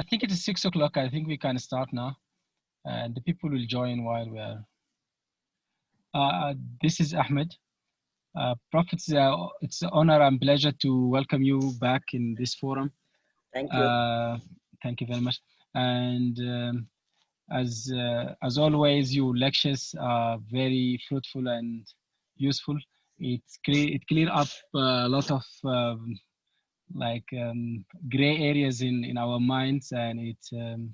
I think it is 6 o'clock. I think we can start now. And the people will join while we are. This is Ahmed. Prof, it's an honor and pleasure to welcome you back in this forum. Thank you. Thank you very much. And as always, your lectures are very fruitful and useful. It clear up a lot of gray areas in our minds, and it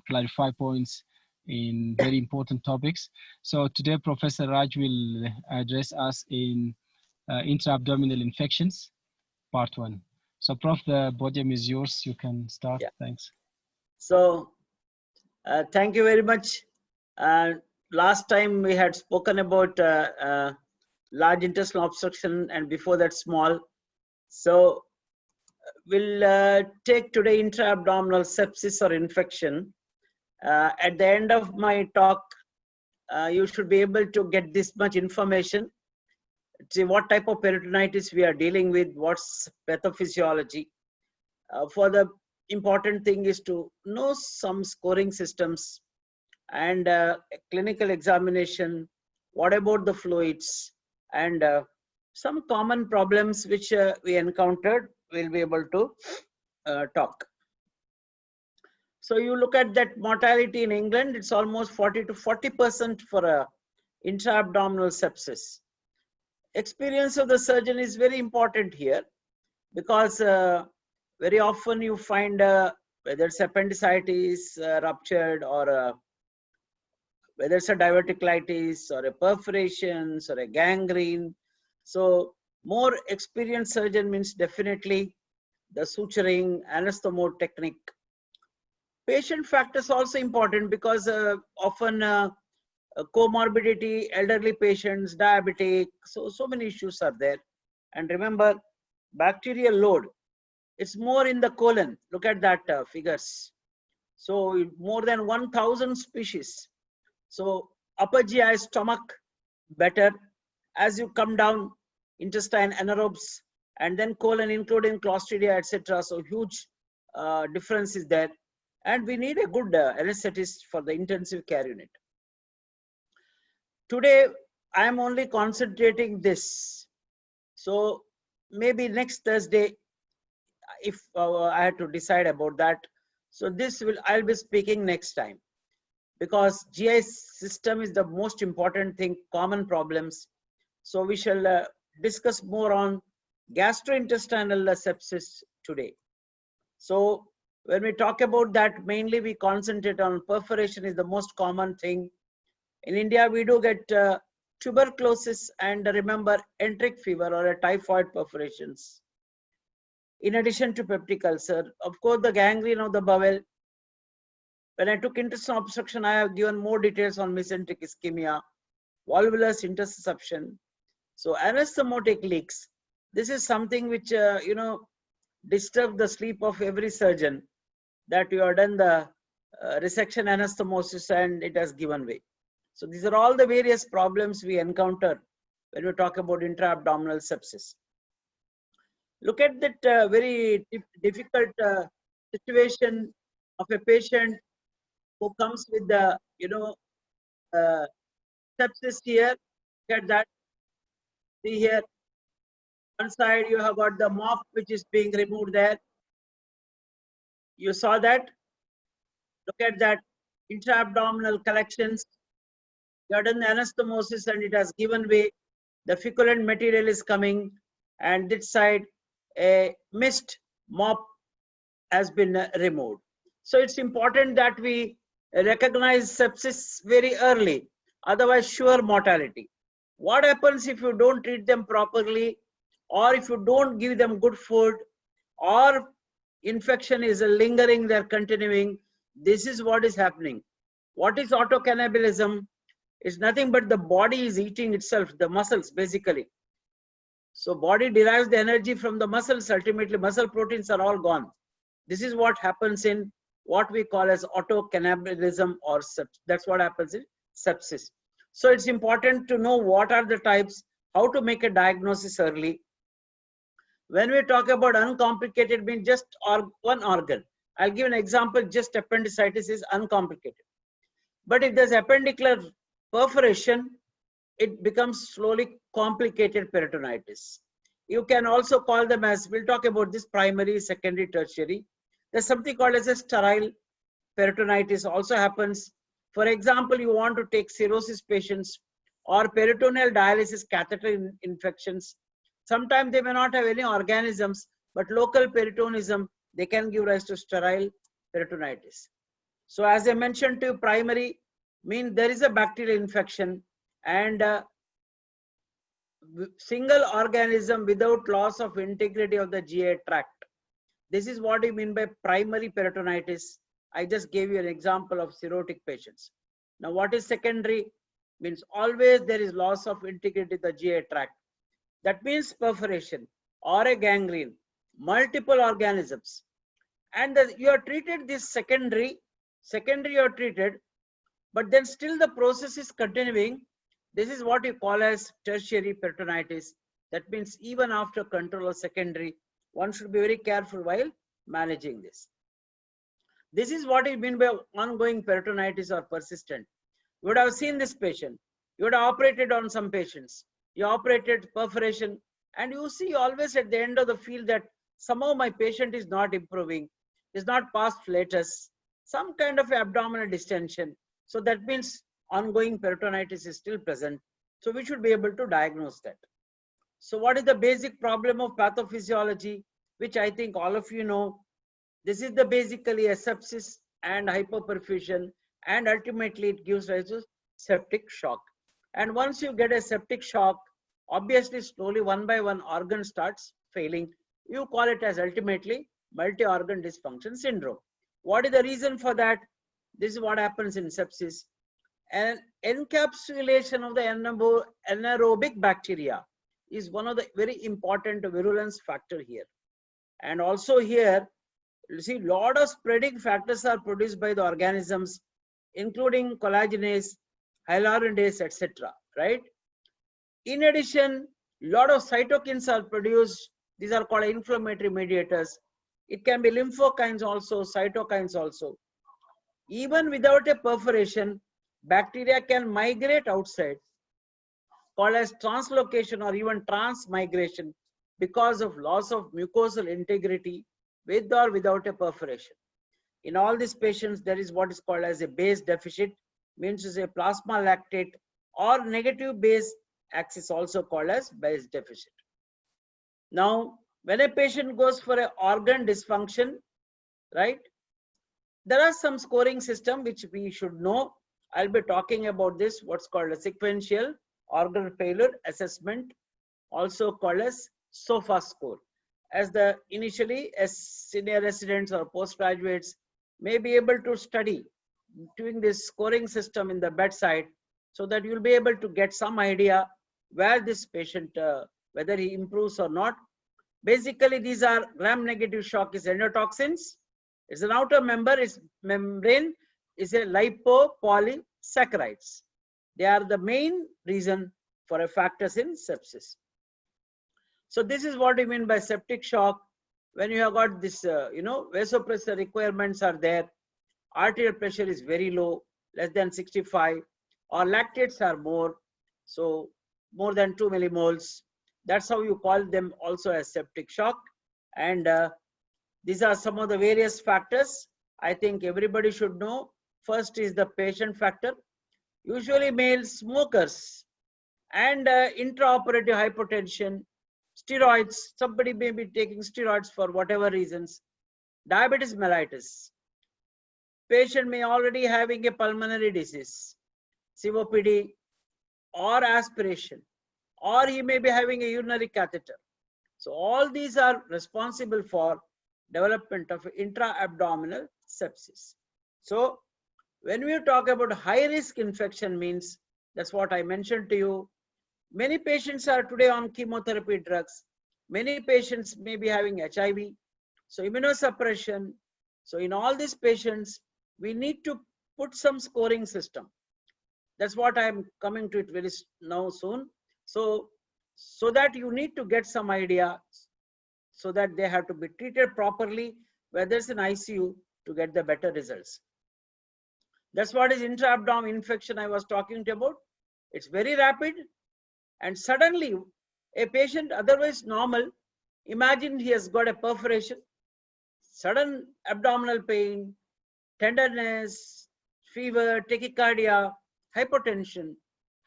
clarify points in very important topics. So today, Professor Raj will address us in intra-abdominal infections, part 1. So Prof, the podium is yours. You can start. Yeah. Thanks. So thank you very much. Last time we had spoken about large intestinal obstruction, and before that small. So we'll take today intra-abdominal sepsis or infection. At the end of my talk, you should be able to get this much information. See what type of peritonitis we are dealing with, what's pathophysiology. For the important thing is to know some scoring systems and clinical examination, what about the fluids, and some common problems which we encountered, we'll be able to talk. So you look at that mortality in England, it's almost 40 to 40% for a intra-abdominal sepsis. Experience of the surgeon is very important here, because very often you find whether it's appendicitis ruptured, or whether it's a diverticulitis or a perforations or a gangrene. So more experienced surgeon means definitely the suturing, anastomo technique. Patient factors also important, because often comorbidity, elderly patients, diabetic, so many issues are there. And remember, bacterial load, it's more in the colon. Look at that figures. So more than 1,000 species. So upper GI, stomach, better. As you come down, intestine, anaerobes, and then colon, including Clostridia, etc. So huge difference is there. And we need a good anesthetist for the intensive care unit. Today, I am only concentrating this. So maybe next Thursday, if I had to decide about that. So I'll be speaking next time, because GI system is the most important thing, common problems. So we shall discuss more on gastrointestinal sepsis today. So when we talk about that, mainly we concentrate on perforation is the most common thing. In India, we do get tuberculosis and remember enteric fever or a typhoid perforations. In addition to peptic ulcer, of course, the gangrene of the bowel. When I took intestinal obstruction, I have given more details on mesenteric ischemia, volvulus intersusception. So anastomotic leaks. This is something which disturb the sleep of every surgeon, that you have done the resection anastomosis and it has given way. So these are all the various problems we encounter when we talk about intra-abdominal sepsis. Look at that very difficult situation of a patient who comes with the sepsis here. Look at that. See here, one side you have got the mop which is being removed there. You saw that. Look at that intra-abdominal collections. You have done the anastomosis and it has given way. The feculent material is coming, and this side a mist mop has been removed. So it's important that we recognize sepsis very early, otherwise sure mortality. What happens if you don't treat them properly, or if you don't give them good food, or infection is lingering there, continuing? This is what is happening. What is autocannibalism? It's nothing but the body is eating itself, the muscles basically. So body derives the energy from the muscles. Ultimately, muscle proteins are all gone. This is what happens in what we call as autocannibalism, or sepsis. That's what happens in sepsis. So it's important to know what are the types, how to make a diagnosis early. When we talk about uncomplicated, means just one organ. I'll give an example, just appendicitis is uncomplicated. But if there's appendicular perforation, it becomes slowly complicated peritonitis. You can also call them as, we'll talk about this, primary, secondary, tertiary. There's something called as a sterile peritonitis also happens. For example, you want to take cirrhosis patients or peritoneal dialysis catheter infections. Sometimes they may not have any organisms, but local peritonism, they can give rise to sterile peritonitis. So as I mentioned to you, primary means there is a bacterial infection and single organism without loss of integrity of the GI tract. This is what we mean by primary peritonitis. I just gave you an example of cirrhotic patients. Now what is secondary? Means always there is loss of integrity of the GI tract. That means perforation or a gangrene, multiple organisms. And you are treated this secondary you are treated, but then still the process is continuing. This is what you call as tertiary peritonitis. That means even after control of secondary, one should be very careful while managing this. This is what is meant by ongoing peritonitis or persistent. You would have seen this patient. You would have operated on some patients. You operated perforation, and you see always at the end of the field that somehow my patient is not improving, is not past flatus, some kind of abdominal distension. So that means ongoing peritonitis is still present. So we should be able to diagnose that. So what is the basic problem of pathophysiology, which I think all of you know? This is the basically a sepsis and hypoperfusion, and ultimately it gives rise to septic shock. And once you get a septic shock, obviously slowly one by one organ starts failing. You call it as ultimately multi-organ dysfunction syndrome. What is the reason for that? This is what happens in sepsis. And encapsulation of the anaerobic bacteria is one of the very important virulence factor here. And also here, you see, lot of spreading factors are produced by the organisms, including collagenase, hyaluronidase, etc. Right? In addition, lot of cytokines are produced. These are called inflammatory mediators. It can be lymphokines also, cytokines also. Even without a perforation, bacteria can migrate outside, called as translocation or even transmigration, because of loss of mucosal integrity with or without a perforation. In all these patients, there is what is called as a base deficit, means is a plasma lactate, or negative base axis, also called as base deficit. Now, when a patient goes for an organ dysfunction, right, there are some scoring system which we should know. I'll be talking about this, what's called a sequential organ failure assessment, also called as SOFA score. As the initially as senior residents or postgraduates may be able to study doing this scoring system in the bedside, so that you'll be able to get some idea where this patient, whether he improves or not. Basically, these are gram-negative shock is endotoxins. It's an outer member, its membrane is a lipopolysaccharides. They are the main reason for a factors in sepsis. So this is what we mean by septic shock. When you have got this, vasopressor requirements are there, arterial pressure is very low, less than 65, or lactates are more, so more than 2 millimoles. That's how you call them also as septic shock. And these are some of the various factors I think everybody should know. First is the patient factor. Usually male smokers and intraoperative hypertension, steroids, somebody may be taking steroids for whatever reasons, diabetes mellitus. Patient may already having a pulmonary disease, COPD, or aspiration, or he may be having a urinary catheter. So all these are responsible for development of intra-abdominal sepsis. So when we talk about high risk infection, means that's what I mentioned to you. Many patients are today on chemotherapy drugs. Many patients may be having HIV. So immunosuppression. So in all these patients, we need to put some scoring system. That's what I'm coming to it very now soon. So that you need to get some idea, so that they have to be treated properly, whether it's in ICU to get the better results. That's what is intra-abdominal infection I was talking to you about. It's very rapid, and suddenly a patient otherwise normal, imagine he has got a perforation, sudden abdominal pain, tenderness, fever, tachycardia, hypotension,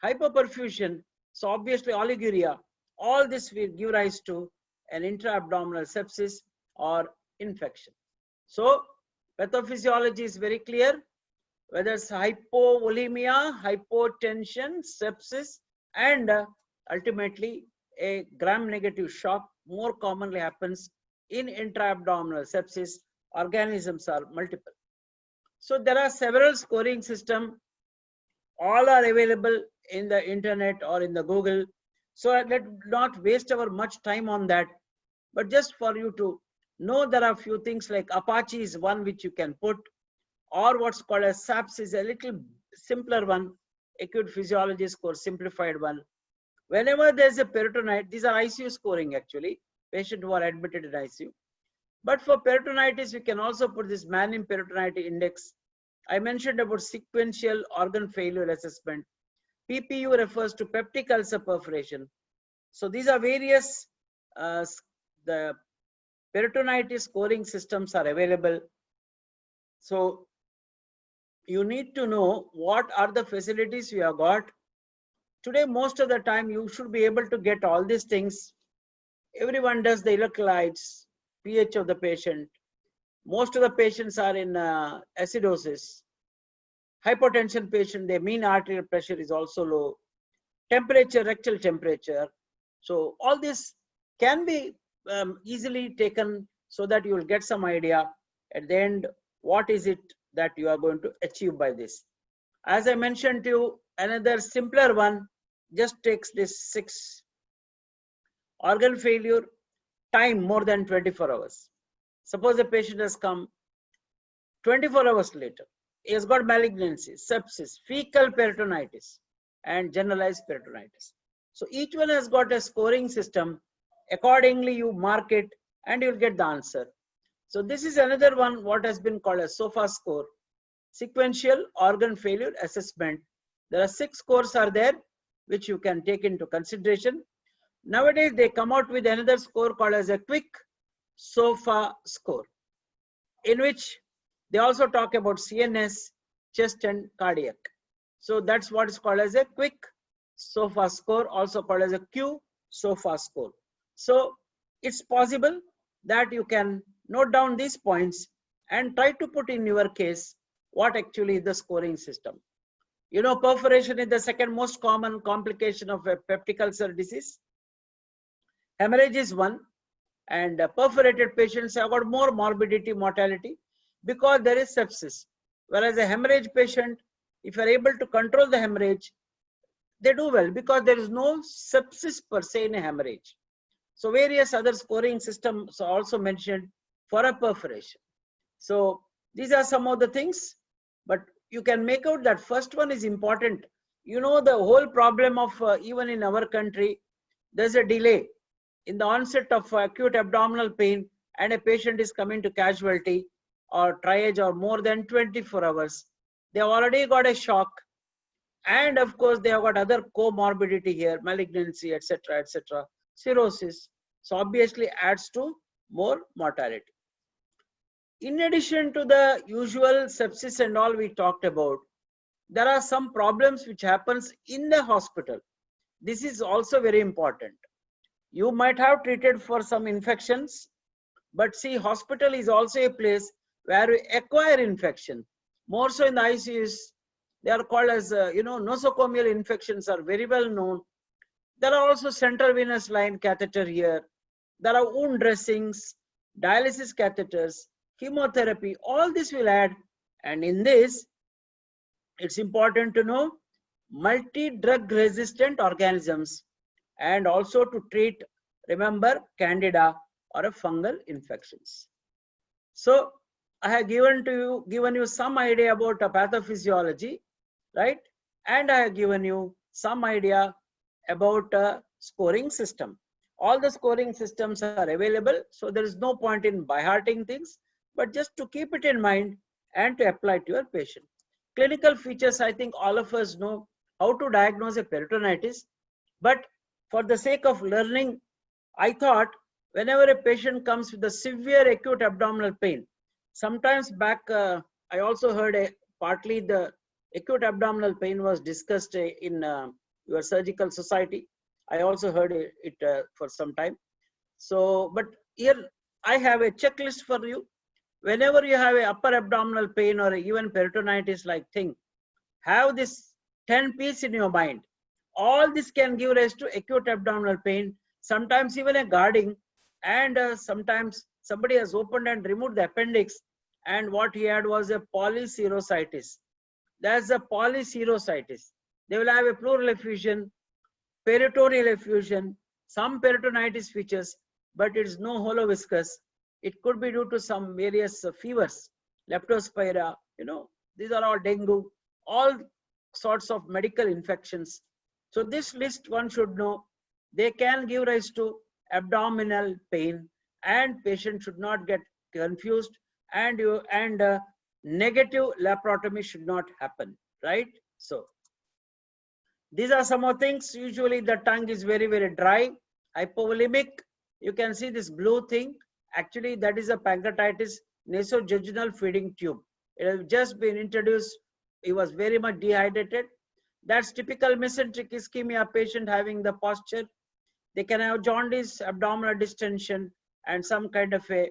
hypoperfusion, so obviously oliguria. All this will give rise to an intra-abdominal sepsis or infection. So pathophysiology is very clear, whether it's hypovolemia, hypotension, sepsis, and ultimately a gram-negative shock more commonly happens in intra-abdominal sepsis. Organisms are multiple. So there are several scoring systems. All are available in the internet or in the Google. So let's not waste our much time on that. But just for you to know, there are a few things like Apache is one which you can put, or what's called as SAPS is a little simpler one, acute physiology score, simplified one. Whenever there's a peritonitis, these are ICU scoring actually, patients who are admitted in ICU. But for peritonitis, we can also put this Manning peritonitis index. I mentioned about sequential organ failure assessment. PPU refers to peptic ulcer perforation. So these are various, the peritonitis scoring systems are available. So you need to know what are the facilities you have got. Today, most of the time, you should be able to get all these things. Everyone does the electrolytes, pH of the patient. Most of the patients are in acidosis. Hypotension patient, their mean arterial pressure is also low. Temperature, rectal temperature. So all this can be easily taken so that you will get some idea at the end what is it that you are going to achieve by this. As I mentioned to you, another simpler one just takes this 6 organ failure time more than 24 hours. Suppose a patient has come 24 hours later. He has got malignancy, sepsis, fecal peritonitis, and generalized peritonitis. So each one has got a scoring system. Accordingly, you mark it and you'll get the answer. So this is another one, what has been called a SOFA score, sequential organ failure assessment. There are 6 scores are there, which you can take into consideration. Nowadays, they come out with another score called as a quick SOFA score, in which they also talk about CNS, chest, and cardiac. So that's what is called as a quick SOFA score, also called as a Q SOFA score. So it's possible that you can note down these points and try to put in your case what actually is the scoring system. You know, perforation is the second most common complication of a peptic ulcer disease. Hemorrhage is one, and perforated patients have got more morbidity, mortality, because there is sepsis. Whereas a hemorrhage patient, if you are able to control the hemorrhage, they do well because there is no sepsis per se in a hemorrhage. So various other scoring systems are also mentioned for a perforation. So these are some of the things, but you can make out that first one is important. You know, the whole problem of even in our country, there's a delay in the onset of acute abdominal pain, and a patient is coming to casualty or triage or more than 24 hours. They have already got a shock, and of course they have got other comorbidity here, malignancy, etc., cirrhosis. So obviously adds to more mortality. In addition to the usual sepsis and all we talked about, there are some problems which happens in the hospital. This is also very important. You might have treated for some infections, but see, hospital is also a place where we acquire infection. More so in the ICUs, they are called as, nosocomial infections are very well known. There are also central venous line catheter here. There are wound dressings, dialysis catheters, chemotherapy, all this will add. And in this, it's important to know multi-drug resistant organisms, and also to treat, remember, candida or a fungal infections. So I have given you some idea about pathophysiology, right? And I have given you some idea about a scoring system. All the scoring systems are available, so there is no point in by-hearting things. but just to keep it in mind and to apply to your patient. Clinical features, I think all of us know how to diagnose a peritonitis, but for the sake of learning, I thought whenever a patient comes with a severe acute abdominal pain, sometimes back, I also heard partly the acute abdominal pain was discussed in your surgical society. I also heard it for some time. So, but here I have a checklist for you. Whenever you have a upper abdominal pain or even peritonitis like thing, have this 10 piece in your mind. All this can give rise to acute abdominal pain, sometimes even a guarding, and sometimes somebody has opened and removed the appendix, and what he had was a polyserositis. That's a polyserositis. They will have a pleural effusion, peritoneal effusion, some peritonitis features, but it's no holoviscous. It could be due to some various fevers, leptospira, these are all dengue, all sorts of medical infections. So this list one should know. They can give rise to abdominal pain, and patient should not get confused, and negative laparotomy should not happen, right? So these are some of things. Usually the tongue is very, very dry, hypovolemic. You can see this blue thing. Actually, that is a pancreatitis nasojejunal feeding tube. It has just been introduced. He was very much dehydrated. That's typical mesenteric ischemia patient having the posture. They can have jaundice, abdominal distension, and some kind of a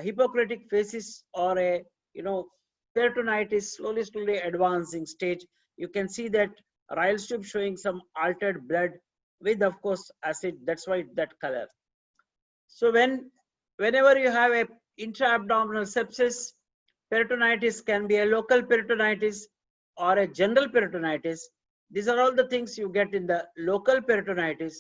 hypocritic phasis or a peritonitis slowly advancing stage. You can see that Ryle's tube showing some altered blood with, of course, acid. That's why that color. So whenever you have a intra-abdominal sepsis, peritonitis can be a local peritonitis or a general peritonitis. These are all the things you get in the local peritonitis.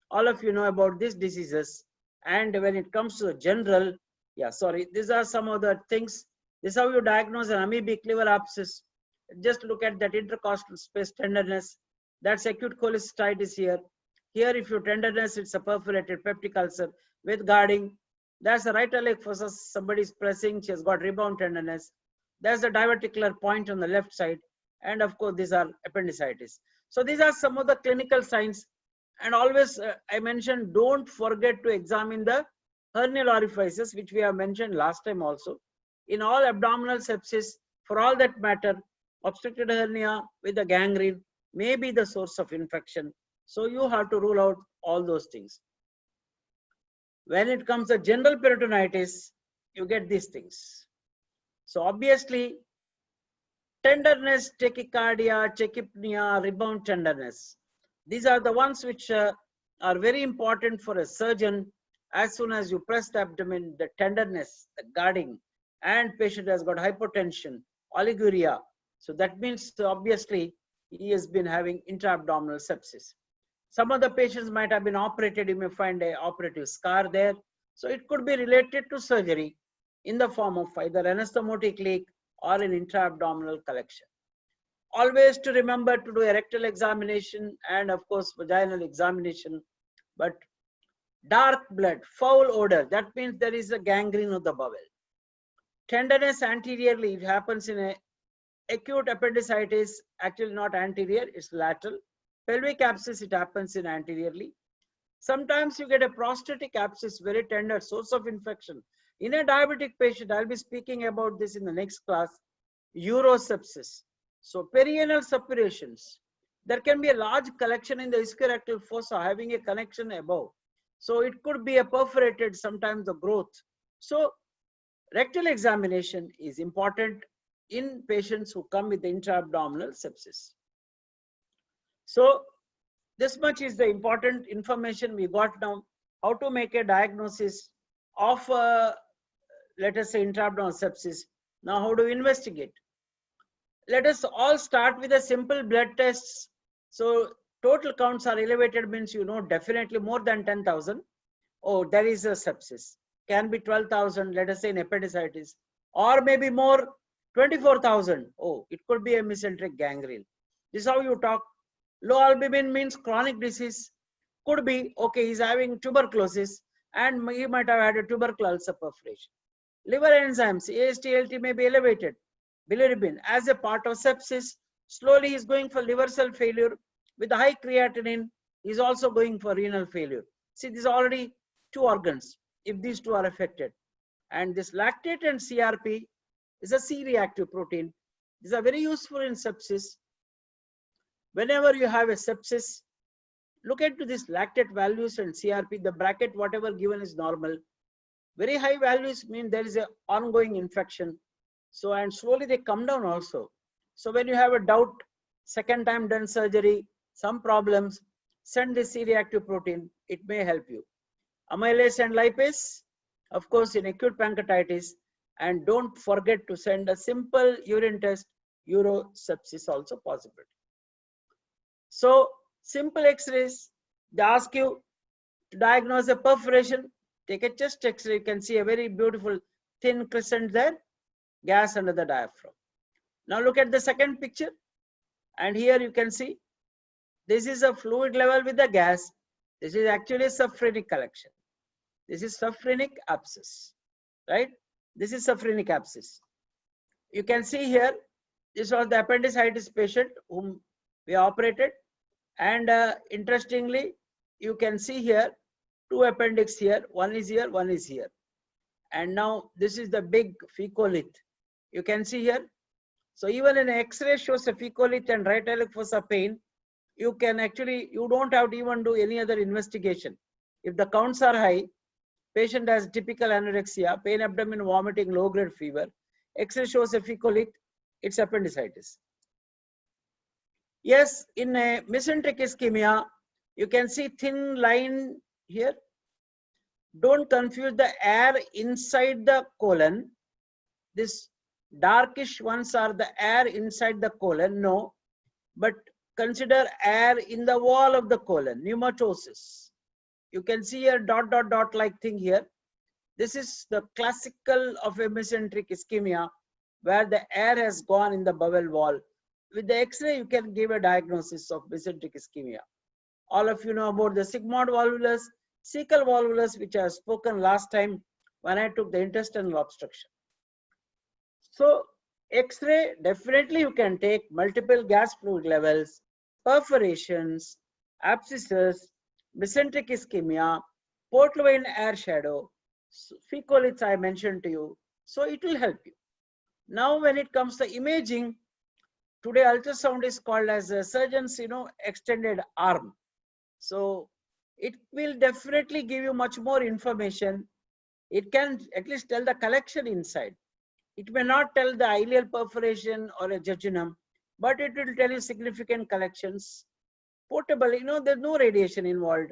All of you know about these diseases. And when it comes to the general, these are some of the things. This is how you diagnose an amoebic liver abscess. Just look at that intercostal space tenderness. That's acute cholecystitis here. Here, if you tenderness, it's a perforated peptic ulcer with guarding. That's the right iliac fossa. Somebody is pressing. She has got rebound tenderness. There's the diverticular point on the left side. And of course, these are appendicitis. So these are some of the clinical signs. And always, I mentioned, don't forget to examine the hernial orifices, which we have mentioned last time also. In all abdominal sepsis, for all that matter, obstructed hernia with a gangrene may be the source of infection. So you have to rule out all those things. When it comes to general peritonitis, you get these things. So obviously, tenderness, tachycardia, tachypnea, rebound tenderness. These are the ones which are very important for a surgeon. As soon as you press the abdomen, the tenderness, the guarding, and patient has got hypotension, oliguria. So that means obviously he has been having intra-abdominal sepsis. Some of the patients might have been operated. You may find an operative scar there. So it could be related to surgery in the form of either anastomotic leak or an intra-abdominal collection. Always to remember to do a rectal examination and of course vaginal examination. But dark blood, foul odor, that means there is a gangrene of the bowel. Tenderness anteriorly, it happens in a acute appendicitis, actually not anterior, it's lateral. Pelvic abscess, it happens in anteriorly. Sometimes you get a prostatic abscess, very tender, source of infection. In a diabetic patient, I'll be speaking about this in the next class, urosepsis. So perianal suppurations. There can be a large collection in the ischiorectal fossa having a connection above. So it could be a perforated, sometimes the growth. So rectal examination is important in patients who come with the intra-abdominal sepsis. So this much is the important information we got now. How to make a diagnosis of, let us say, intra-abdominal sepsis. Now, how do we investigate? Let us all start with a simple blood tests. So total counts are elevated means you know definitely more than 10,000. Oh, there is a sepsis. Can be 12,000, let us say in appendicitis, or maybe more, 24,000. Oh, it could be a mesenteric gangrene. This is how you talk. Low albumin means chronic disease. Could be, okay, he's having tuberculosis and he might have had a tubercle ulcer perforation. Liver enzymes, AST, ALT may be elevated. Bilirubin, as a part of sepsis, slowly he is going for liver cell failure. With high creatinine, he is also going for renal failure. See, these are already two organs, if these two are affected. And this lactate and CRP is a C-reactive protein. These are very useful in sepsis. Whenever you have a sepsis, look into these lactate values and CRP, the bracket, whatever given is normal. Very high values mean there is an ongoing infection. So, and slowly they come down also. So when you have a doubt, second time done surgery, some problems, send the C-reactive protein, it may help you. Amylase and lipase, of course, in acute pancreatitis, and don't forget to send a simple urine test, urosepsis also possible. So simple x-rays, they ask you to diagnose a perforation, take a chest x-ray, you can see a very beautiful thin crescent there, gas under the diaphragm. Now look at the second picture, and here you can see this is a fluid level with the gas. This is actually a subphrenic collection. This is subphrenic abscess, right? This is subphrenic abscess. You can see here, this was the appendicitis patient whom we operated, and interestingly, you can see here two appendix here, one is here, one is here. And now this is the big fecalith. You can see here. So even in X-ray shows a fecalith and right iliac fossa pain, you can actually, you don't have to even do any other investigation. If the counts are high, patient has typical anorexia, pain, abdomen, vomiting, low-grade fever, X-ray shows a fecalith, it's appendicitis. Yes, in a mesenteric ischemia, you can see thin line here. Don't confuse the air inside the colon. This darkish ones are the air inside the colon, no, but consider air in the wall of the colon, pneumatosis. You can see a dot, dot, dot like thing here. This is the classical of a mesenteric ischemia where the air has gone in the bowel wall. With the X-ray, you can give a diagnosis of mesenteric ischemia. All of you know about the sigmoid volvulus, cecal volvulus, which I have spoken last time when I took the intestinal obstruction. So X-ray, definitely you can take multiple gas fluid levels, perforations, abscesses, mesenteric ischemia, portal vein air shadow, fecaliths I mentioned to you. So it will help you. Now when it comes to imaging, today ultrasound is called as a surgeon's, extended arm. So it will definitely give you much more information. It can at least tell the collection inside. It may not tell the ileal perforation or a jejunum, but it will tell you significant collections. Portable, there's no radiation involved.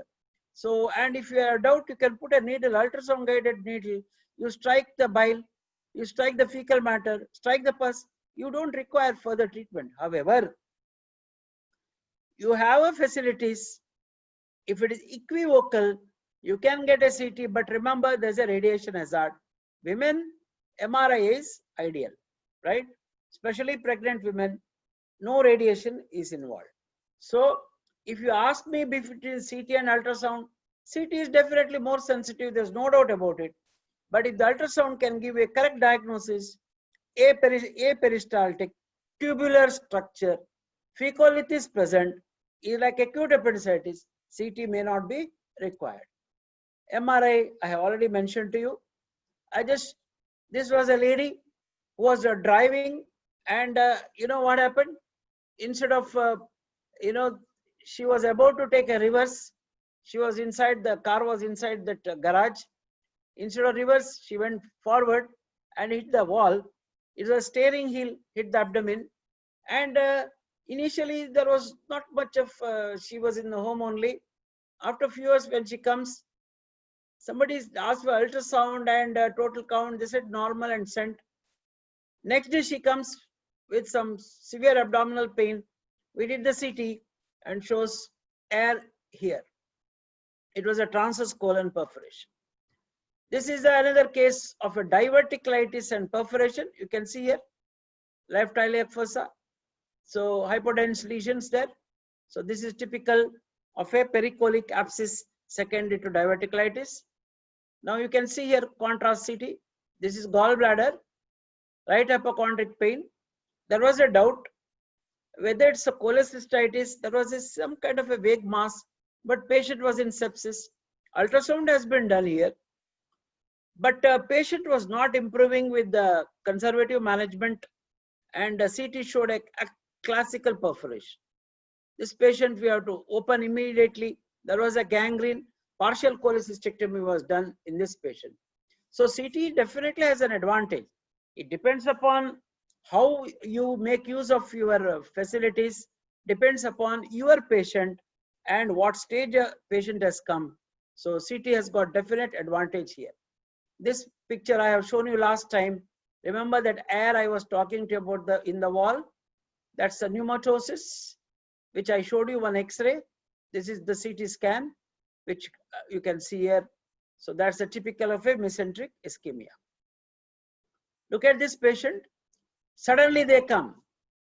So, and if you have a doubt, you can put a needle, ultrasound guided needle. You strike the bile, you strike the fecal matter, strike the pus. You don't require further treatment. However, you have a facilities. If it is equivocal, you can get a CT, but remember there's a radiation hazard. Women, MRI is ideal, right? Especially pregnant women, no radiation is involved. So if you ask me between CT and ultrasound, CT is definitely more sensitive, there's no doubt about it. But if the ultrasound can give a correct diagnosis, aperistaltic, tubular structure, fecalith is present, is like acute appendicitis, CT may not be required. MRI, I have already mentioned to you. This was a lady who was driving, and you know what happened? Instead of, she was about to take a reverse. She was inside, the car was inside that garage. Instead of reverse, she went forward and hit the wall. It was a steering wheel, hit the abdomen. And initially there was not much of, she was in the home only. After a few years when she comes, somebody asked for ultrasound and total count. They said normal and sent. Next day she comes with some severe abdominal pain. We did the CT and shows air here. It was a transverse colon perforation. This is another case of a diverticulitis and perforation. You can see here, left iliac fossa. So hypodense lesions there. So this is typical of a pericolic abscess secondary to diverticulitis. Now you can see here contrast CT. This is gallbladder, right hypochondric pain. There was a doubt whether it's a cholecystitis. There was some kind of a vague mass, but patient was in sepsis. Ultrasound has been done here, but patient was not improving with the conservative management, and CT showed a classical perforation. This patient we have to open immediately. There was a gangrene. Partial cholecystectomy was done in this patient. So CT definitely has an advantage. It depends upon how you make use of your facilities, depends upon your patient and what stage a patient has come. So CT has got definite advantage here. This picture I have shown you last time. Remember that air I was talking to you about in the wall? That's a pneumatosis, which I showed you one X-ray. This is the CT scan, which you can see here. So that's a typical of a mesenteric ischemia. Look at this patient. Suddenly they come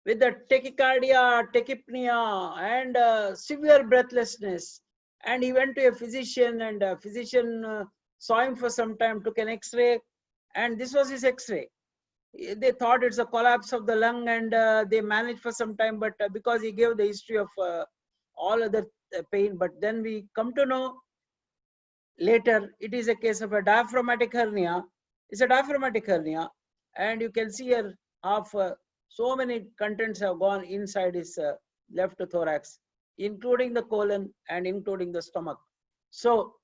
with the tachycardia, tachypnea, and severe breathlessness. And he went to a physician, and a physician saw him for some time, took an X-ray, and this was his X-ray. They thought it's a collapse of the lung, and they managed for some time, but because he gave the history of all other pain, but then we come to know later it is a case of a diaphragmatic hernia. It's a diaphragmatic hernia, and you can see here so many contents have gone inside his left thorax, including the colon and including the stomach. So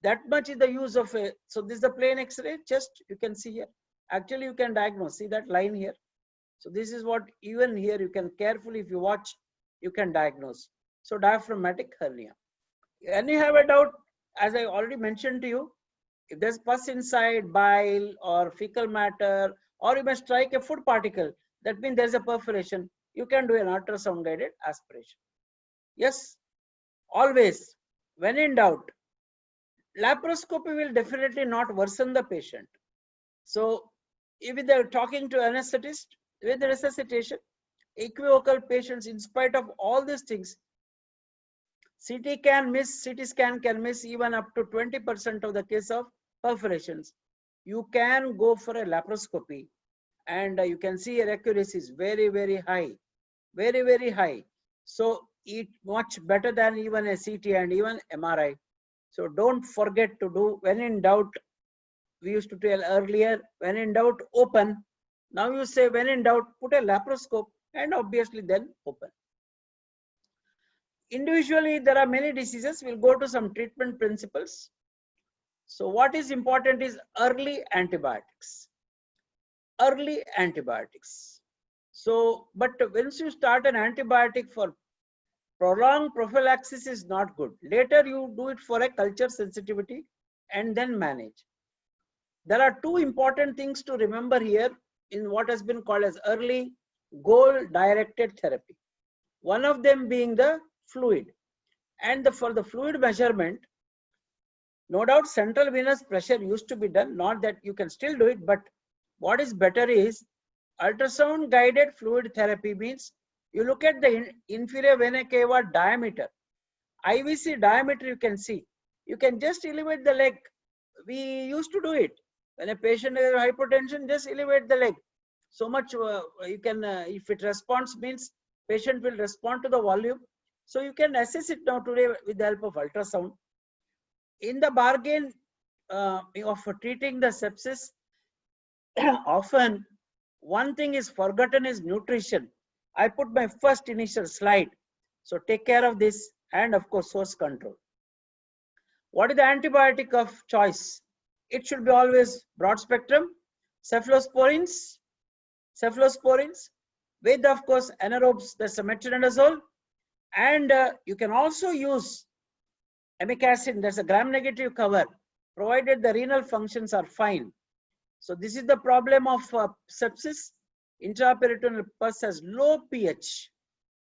that much is the use of a, so this is the plain X-ray chest, you can see here. Actually you can diagnose, see that line here. So this is what even here you can carefully, if you watch, you can diagnose. So diaphragmatic hernia. And you have a doubt, as I already mentioned to you, if there's pus inside, bile or fecal matter, or you may strike a food particle, that means there's a perforation. You can do an ultrasound guided aspiration. Yes, always, when in doubt, laparoscopy will definitely not worsen the patient. So if they're talking to anesthetist with resuscitation, equivocal patients, in spite of all these things, CT scan can miss even up to 20% of the case of perforations. You can go for a laparoscopy, and you can see your accuracy is very, very high, very, very high. So it's much better than even a CT and even MRI. So don't forget to do, when in doubt, we used to tell earlier, when in doubt, open. Now you say, when in doubt, put a laparoscope, and obviously then open. Individually, there are many diseases. We'll go to some treatment principles. So what is important is early antibiotics. Early antibiotics. So, but once you start an antibiotic for prolonged prophylaxis is not good. Later you do it for a culture sensitivity and then manage. There are two important things to remember here in what has been called as early goal-directed therapy. One of them being the fluid. And for the fluid measurement, no doubt central venous pressure used to be done, not that you can still do it, but what is better is ultrasound guided fluid therapy. Means you look at the inferior vena cava diameter, IVC diameter, you can see. You can just elevate the leg. We used to do it. When a patient has hypertension, just elevate the leg. So much you can, if it responds, means patient will respond to the volume. So you can assess it now today with the help of ultrasound. In the bargain of treating the sepsis, often one thing is forgotten is nutrition. I put my first initial slide. So take care of this, and of course source control. What is the antibiotic of choice? It should be always broad spectrum, cephalosporins, with of course anaerobes, that's a metronidazole, and you can also use amikacin, that's a gram-negative cover, provided the renal functions are fine. So this is the problem of sepsis. Intraperitoneal pus has low pH.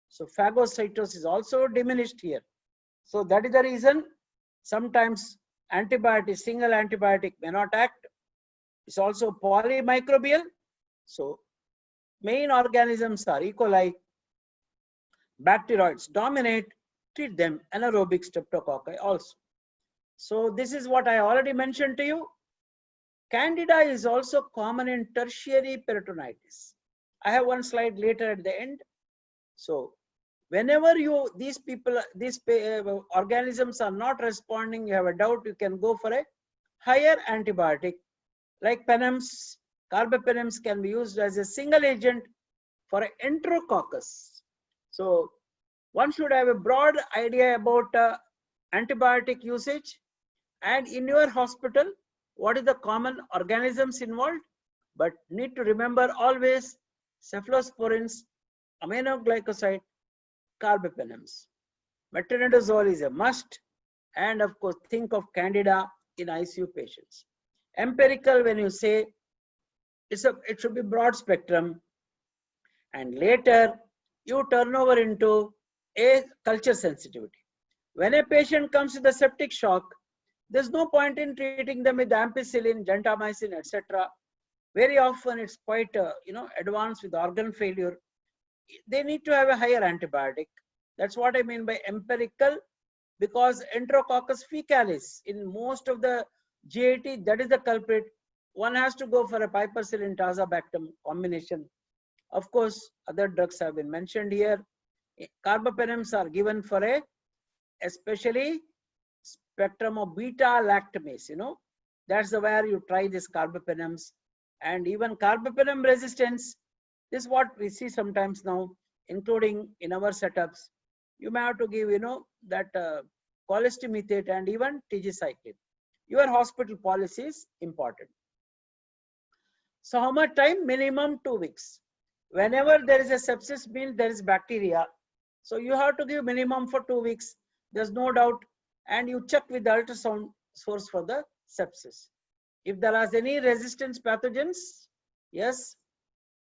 So phagocytosis is also diminished here. So that is the reason sometimes antibiotic, single antibiotic may not act. It's also polymicrobial. So main organisms are E. coli, bacteroids dominate, treat them, anaerobic streptococci also. So this is what I already mentioned to you. Candida is also common in tertiary peritonitis. I have one slide later at the end. So whenever these organisms are not responding, you have a doubt, you can go for a higher antibiotic like penems. Carbapenems can be used as a single agent for enterococcus. So one should have a broad idea about antibiotic usage, and in your hospital what is the common organisms involved, but need to remember always cephalosporins, aminoglycoside, carbapenems. Metronidazole is a must, and of course think of Candida in ICU patients. Empirical, when you say it should be broad spectrum, and later you turn over into a culture sensitivity. When a patient comes with a septic shock, there's no point in treating them with ampicillin, gentamicin, etc. Very often it's quite advanced with organ failure. They need to have a higher antibiotic. That's what I mean by empirical, because Enterococcus faecalis in most of the GAT, that is the culprit. One has to go for a piperacillin tazobactam combination. Of course, other drugs have been mentioned here. Carbapenems are given for especially spectrum of beta lactamase. That's where you try this carbapenems, and even carbapenem resistance. This is what we see sometimes now, including in our setups. You may have to give that cholestyramine and even tigecycline. Your hospital policy is important. So how much time? Minimum 2 weeks. Whenever there is a sepsis, means there is bacteria. So you have to give minimum for 2 weeks. There's no doubt. And you check with the ultrasound source for the sepsis. If there are any resistance pathogens, yes.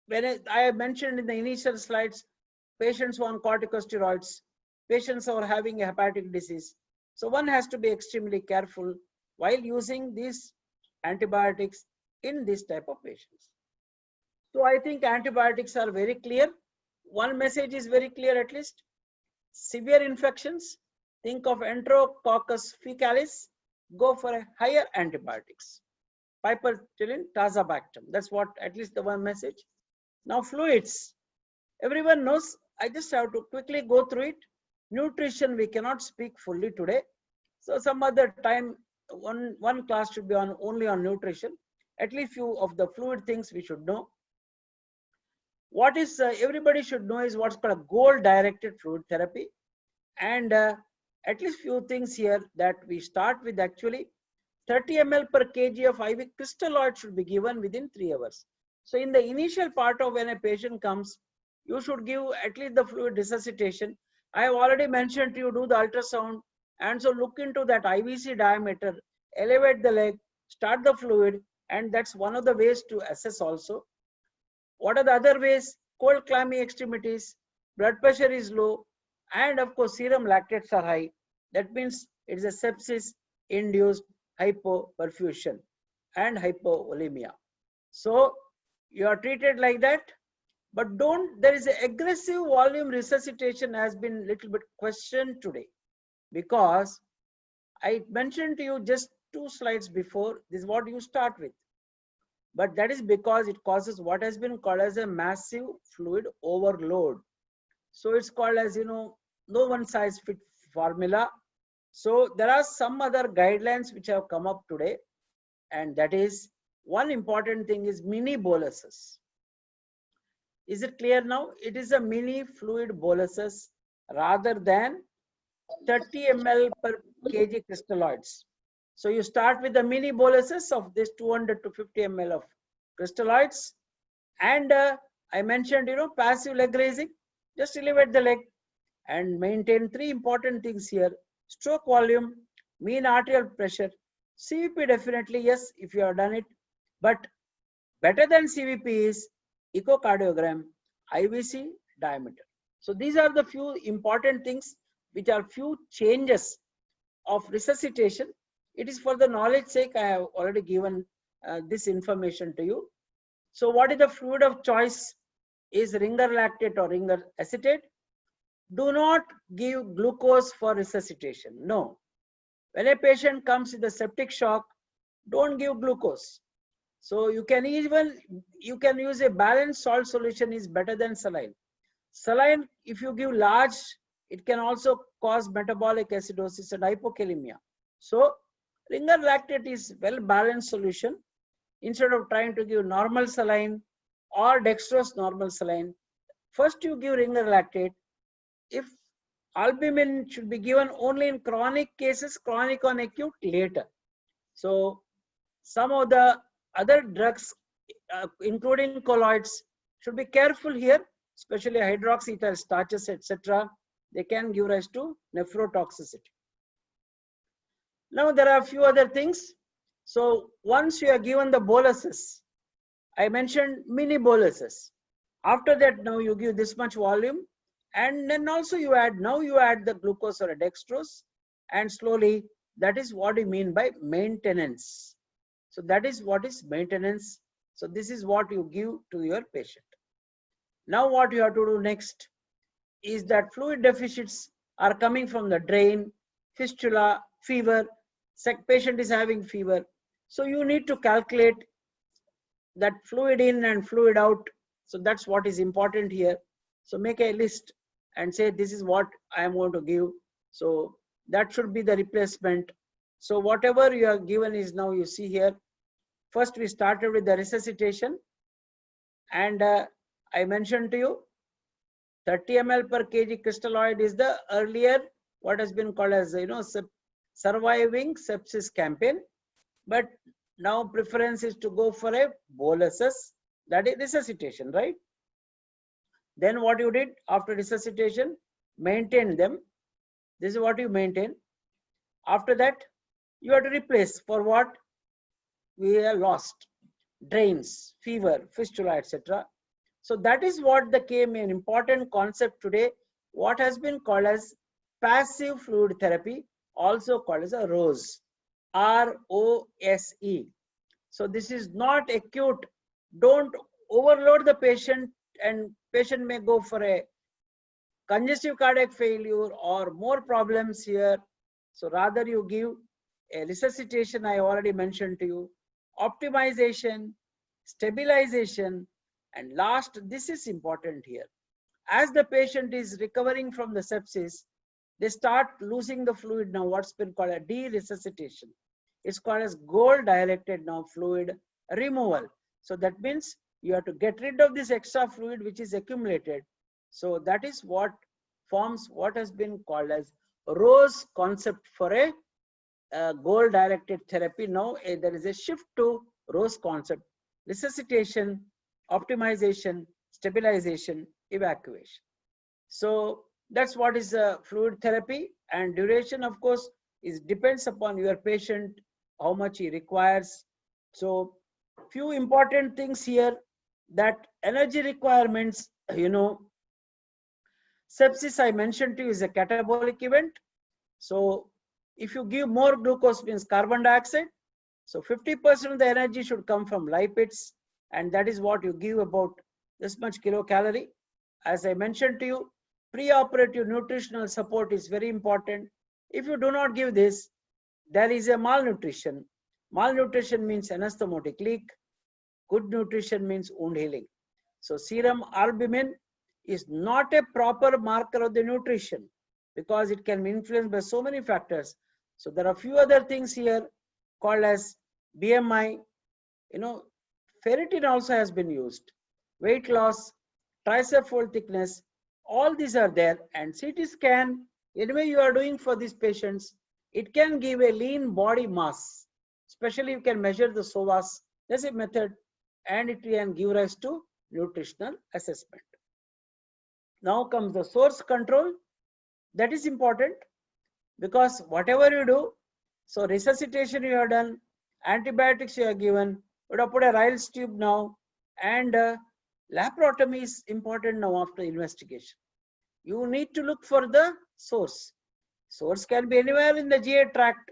When I mentioned in the initial slides, patients who are on corticosteroids, patients who are having a hepatic disease. So one has to be extremely careful while using these antibiotics in this type of patients. So I think antibiotics are very clear. One message is very clear at least. Severe infections, think of Enterococcus faecalis, go for a higher antibiotics. Piperacillin tazobactam. That's what at least the one message. Now fluids. Everyone knows. I just have to quickly go through it. Nutrition, we cannot speak fully today. So some other time, one class should be only on nutrition. At least few of the fluid things we should know. What is everybody should know is what's called a goal-directed fluid therapy, and at least few things here that we start with. Actually, 30 ml per kg of IV crystalloid should be given within 3 hours. So in the initial part of when a patient comes, you should give at least the fluid resuscitation. I have already mentioned to you, do the ultrasound, and so look into that IVC diameter, elevate the leg, start the fluid, and that's one of the ways to assess also. What are the other ways? Cold clammy extremities, blood pressure is low, and of course serum lactates are high. That means it is a sepsis induced hypoperfusion and hypovolemia. So you are treated like that, but there is an aggressive volume resuscitation has been little bit questioned today, because I mentioned to you just 2 slides before, this is what you start with. But that is because it causes what has been called as a massive fluid overload. So it's called as, no one size fit formula. So there are some other guidelines which have come up today, and that is one important thing is mini boluses. Is it clear now? It is a mini fluid boluses rather than 30 ml per kg crystalloids. So you start with the mini boluses of this 200 to 50 ml of crystalloids, and I mentioned, passive leg raising. Just elevate the leg and maintain 3 important things here: stroke volume, mean arterial pressure, CVP. Definitely yes, if you have done it, but better than CVP is echocardiogram, IVC, diameter. So these are the few important things which are few changes of resuscitation. It is for the knowledge sake I have already given this information to you. So what is the fluid of choice? Is Ringer lactate or Ringer acetate. Do not give glucose for resuscitation. No. When a patient comes with a septic shock, don't give glucose. So you can use a balanced salt solution is better than saline. Saline, if you give large, it can also cause metabolic acidosis and hypokalemia. So ringer lactate is well balanced solution. Instead of trying to give normal saline or dextrose normal saline, first you give ringer lactate. If albumin should be given only in chronic cases, chronic on acute later. So some of the other drugs, including colloids, should be careful here, especially hydroxyethyl starches, etc. They can give rise to nephrotoxicity. Now there are a few other things. So once you are given the boluses, I mentioned mini boluses. After that, now you give this much volume, and then also you add the glucose or a dextrose, and slowly, that is what we mean by maintenance. So that is what is maintenance. So this is what you give to your patient. Now what you have to do next is that fluid deficits are coming from the drain, fistula, fever, patient is having fever. So you need to calculate that fluid in and fluid out. So that's what is important here. So make a list and say this is what I am going to give. So that should be the replacement. So whatever you are given is now you see here. First we started with the resuscitation, and I mentioned to you 30 ml per kg crystalloid is the earlier what has been called as surviving sepsis campaign, but now preference is to go for a boluses, that is resuscitation, right? Then what you did after resuscitation, maintain them. This is what you maintain. After that, you have to replace for what we have lost: drains, fever, fistula, etc. So that is what became an important concept today, what has been called as passive fluid therapy, also called as a ROSE, ROSE. So this is not acute. Don't overload the patient, and patient may go for a congestive cardiac failure or more problems here. So rather you give a resuscitation, I already mentioned to you, optimization, stabilization, and last, this is important here. As the patient is recovering from the sepsis, they start losing the fluid now, what's been called a de-resuscitation. It's called as gold dilated now fluid removal. So that means you have to get rid of this extra fluid which is accumulated. So that is what forms what has been called as ROSE concept for a goal directed therapy. Now there is a shift to ROSE concept: resuscitation, optimization, stabilization, evacuation. So that's what is fluid therapy, and duration of course is depends upon your patient, how much he requires. So few important things here, that energy requirements, sepsis I mentioned to you is a catabolic event. So if you give more glucose, means carbon dioxide, so 50% of the energy should come from lipids, and that is what you give, about this much kilocalorie. As I mentioned to you, pre-operative nutritional support is very important. If you do not give this, there is a malnutrition. Malnutrition means anastomotic leak. Good nutrition means wound healing. So serum albumin is not a proper marker of the nutrition, because it can be influenced by so many factors. So there are few other things here called as BMI. Ferritin also has been used. Weight loss, tricep fold thickness, all these are there. And CT scan, anyway you are doing for these patients, it can give a lean body mass. Especially you can measure the psoas. That's a method, and it can give rise to nutritional assessment. Now comes the source control. That is important, because whatever you do, so resuscitation you have done, antibiotics you have given, you have put a Ryle's tube now, and laparotomy is important now after investigation. You need to look for the source. Source can be anywhere in the GI tract,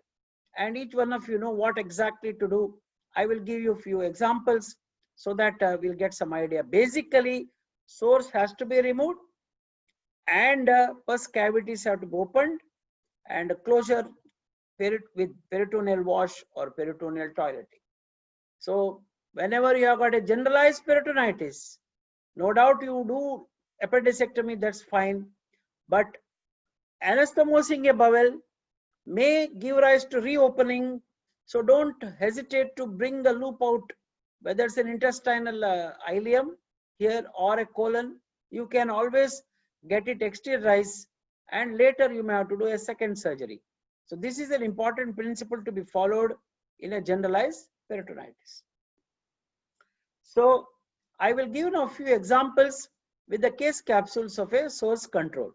and each one of you know what exactly to do. I will give you a few examples so that we'll get some idea. Basically, source has to be removed, and pus cavities have to be opened, and closure with peritoneal wash or peritoneal toileting. So Whenever you have got a generalized peritonitis, no doubt you do appendicectomy, that's fine. But anastomosing a bowel may give rise to reopening. So don't hesitate to bring the loop out, whether it's an intestinal ileum here or a colon. You can always get it exteriorized, and later you may have to do a second surgery. So this is an important principle to be followed in a generalized peritonitis. So I will give now a few examples with the case capsules of a source control.